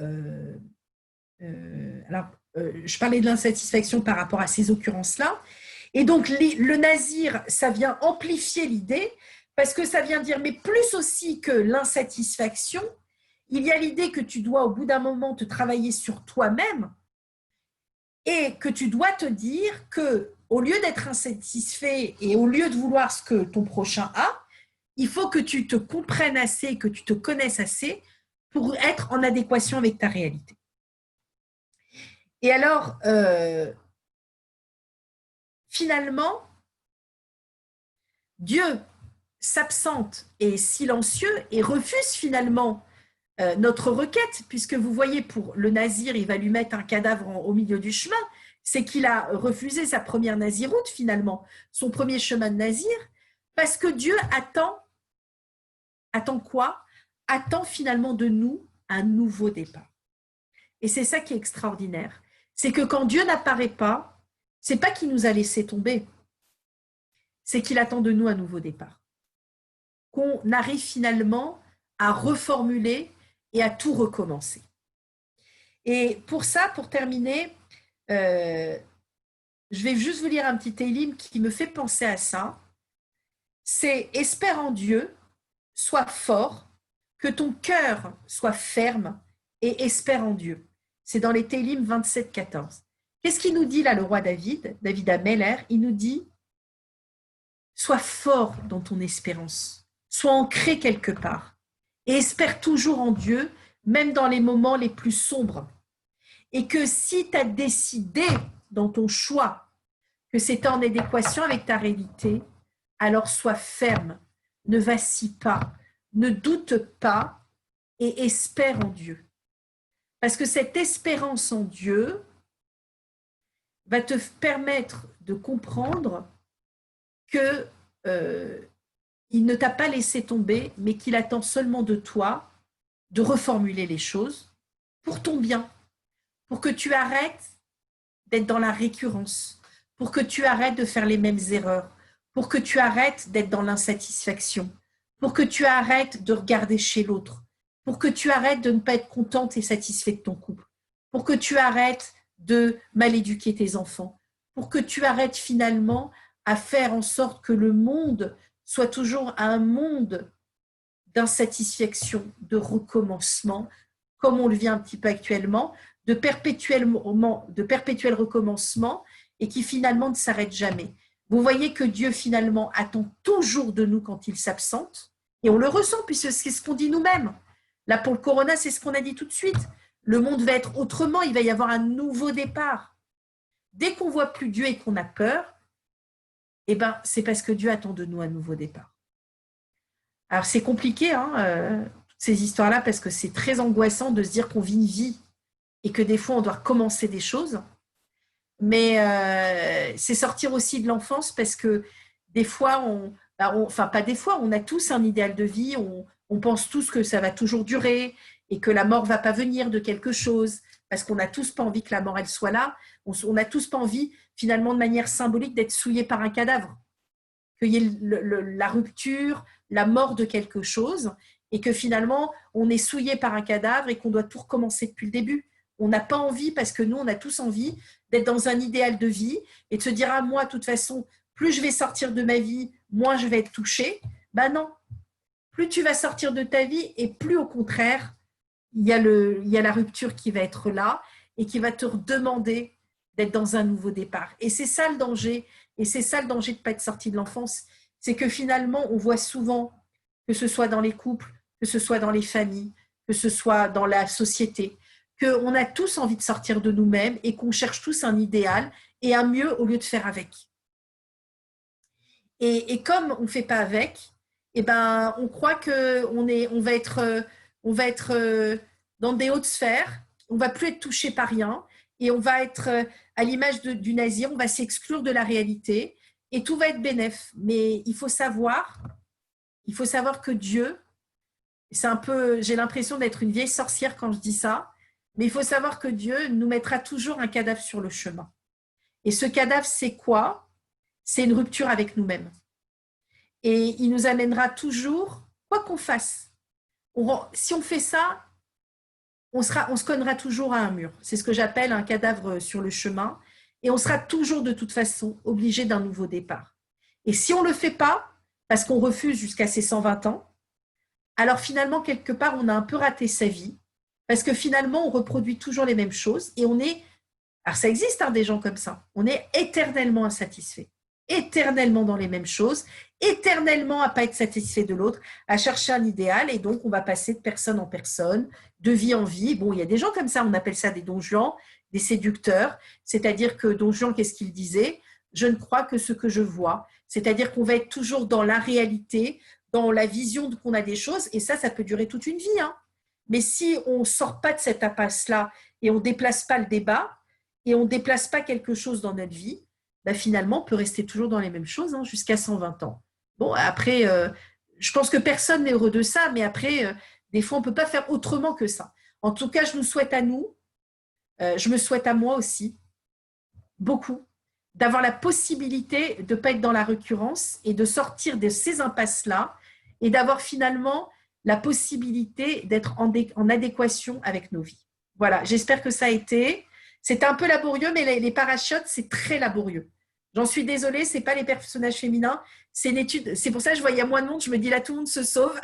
je parlais de l'insatisfaction par rapport à ces occurrences-là. Et donc, le nazir, ça vient amplifier l'idée, parce que ça vient dire, mais plus aussi que l'insatisfaction, il y a l'idée que tu dois, au bout d'un moment, te travailler sur toi-même et que tu dois te dire que, au lieu d'être insatisfait et au lieu de vouloir ce que ton prochain a, il faut que tu te comprennes assez, que tu te connaisses assez pour être en adéquation avec ta réalité. Et alors, finalement, Dieu s'absente et est silencieux et refuse finalement notre requête, puisque vous voyez, pour le nazir, il va lui mettre un cadavre au milieu du chemin, c'est qu'il a refusé sa première naziroute finalement, son premier chemin de nazir, parce que Dieu attend quoi? Attend finalement de nous un nouveau départ. Et c'est ça qui est extraordinaire. C'est que quand Dieu n'apparaît pas, c'est pas qu'il nous a laissé tomber, c'est qu'il attend de nous un nouveau départ. Qu'on arrive finalement à reformuler et à tout recommencer. Et pour ça, pour terminer, je vais juste vous lire un petit télim qui me fait penser à ça. C'est « Espère en Dieu, sois fort, que ton cœur soit ferme et espère en Dieu ». C'est dans les Télim 27, 14. Qu'est-ce qu'il nous dit là, le roi David, David Ameller? Il nous dit « Sois fort dans ton espérance, sois ancré quelque part et espère toujours en Dieu, même dans les moments les plus sombres. Et que si tu as décidé dans ton choix que c'est en adéquation avec ta réalité, alors sois ferme, ne vacille pas, ne doute pas et espère en Dieu. Parce que cette espérance en Dieu va te permettre de comprendre que il ne t'a pas laissé tomber, mais qu'il attend seulement de toi de reformuler les choses pour ton bien, pour que tu arrêtes d'être dans la récurrence, pour que tu arrêtes de faire les mêmes erreurs, pour que tu arrêtes d'être dans l'insatisfaction, pour que tu arrêtes de regarder chez l'autre, pour que tu arrêtes de ne pas être contente et satisfait de ton couple, pour que tu arrêtes de mal éduquer tes enfants, pour que tu arrêtes finalement à faire en sorte que le monde soit toujours un monde d'insatisfaction, de recommencement, comme on le vit un petit peu actuellement, de perpétuel recommencement et qui finalement ne s'arrête jamais. Vous voyez que Dieu finalement attend toujours de nous quand il s'absente et on le ressent puisque c'est ce qu'on dit nous-mêmes. Là pour le corona, c'est ce qu'on a dit tout de suite. Le monde va être autrement, il va y avoir un nouveau départ. Dès qu'on ne voit plus Dieu et qu'on a peur, eh ben, c'est parce que Dieu attend de nous un nouveau départ. Alors c'est compliqué, toutes ces histoires-là, parce que c'est très angoissant de se dire qu'on vit une vie et que des fois on doit recommencer des choses. Mais c'est sortir aussi de l'enfance parce que des fois, pas des fois, on a tous un idéal de vie, on pense tous que ça va toujours durer et que la mort ne va pas venir de quelque chose parce qu'on n'a tous pas envie que la mort elle soit là. On n'a tous pas envie, finalement, de manière symbolique, d'être souillé par un cadavre. Qu'il y ait la rupture, la mort de quelque chose et que finalement, on est souillé par un cadavre et qu'on doit tout recommencer depuis le début. On n'a pas envie, parce que nous, on a tous envie d'être dans un idéal de vie et de se dire, ah, moi, de toute façon, plus je vais sortir de ma vie, moins je vais être touchée. Ben non. Plus tu vas sortir de ta vie et plus, au contraire, il y a la rupture qui va être là et qui va te demander d'être dans un nouveau départ. Et c'est ça le danger. Et c'est ça le danger de ne pas être sorti de l'enfance. C'est que finalement, on voit souvent, que ce soit dans les couples, que ce soit dans les familles, que ce soit dans la société, qu'on a tous envie de sortir de nous-mêmes et qu'on cherche tous un idéal et un mieux au lieu de faire avec. Et comme on ne fait pas avec, eh ben, on croit qu'on va être dans des hautes sphères, on ne va plus être touché par rien et on va être à l'image du nazi, on va s'exclure de la réalité et tout va être bénef. Mais il faut savoir que Dieu, c'est un peu, j'ai l'impression d'être une vieille sorcière quand je dis ça, mais il faut savoir que Dieu nous mettra toujours un cadavre sur le chemin. Et ce cadavre, c'est quoi? C'est une rupture avec nous-mêmes. Et il nous amènera toujours, quoi qu'on fasse. Si on fait ça, on se cognera toujours à un mur. C'est ce que j'appelle un cadavre sur le chemin. Et on sera toujours de toute façon obligé d'un nouveau départ. Et si on ne le fait pas, parce qu'on refuse jusqu'à ses 120 ans, alors finalement, quelque part, on a un peu raté sa vie. Parce que finalement, on reproduit toujours les mêmes choses. Et on est, alors ça existe des gens comme ça, on est éternellement insatisfait. Éternellement dans les mêmes choses, éternellement à ne pas être satisfait de l'autre, à chercher un idéal, et donc on va passer de personne en personne, de vie en vie. Bon, il y a des gens comme ça, on appelle ça des Don Juan, des séducteurs, c'est-à-dire que Don Juan, qu'est-ce qu'il disait? Je ne crois que ce que je vois, c'est-à-dire qu'on va être toujours dans la réalité, dans la vision qu'on a des choses, et ça peut durer toute une vie. Mais si on ne sort pas de cette impasse-là, et on ne déplace pas le débat, et on ne déplace pas quelque chose dans notre vie, finalement, on peut rester toujours dans les mêmes choses jusqu'à 120 ans. Bon, après, je pense que personne n'est heureux de ça, mais après, des fois, on ne peut pas faire autrement que ça. En tout cas, je nous souhaite à nous, je me souhaite à moi aussi, beaucoup, d'avoir la possibilité de ne pas être dans la récurrence et de sortir de ces impasses-là et d'avoir finalement la possibilité d'être en adéquation avec nos vies. Voilà, j'espère que ça a été... C'est un peu laborieux, mais les parachutes, c'est très laborieux. J'en suis désolée, ce n'est pas les personnages féminins. C'est une étude. C'est pour ça que je vois, il y a moins de monde. Je me dis là, tout le monde se sauve.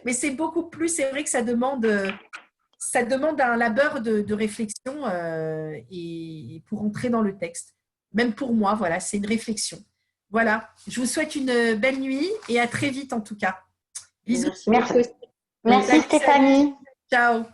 Mais c'est beaucoup plus, c'est vrai que ça demande un labeur de réflexion et pour entrer dans le texte. Même pour moi, voilà, c'est une réflexion. Voilà, je vous souhaite une belle nuit et à très vite en tout cas. Bisous. Merci, Stéphanie. Ciao.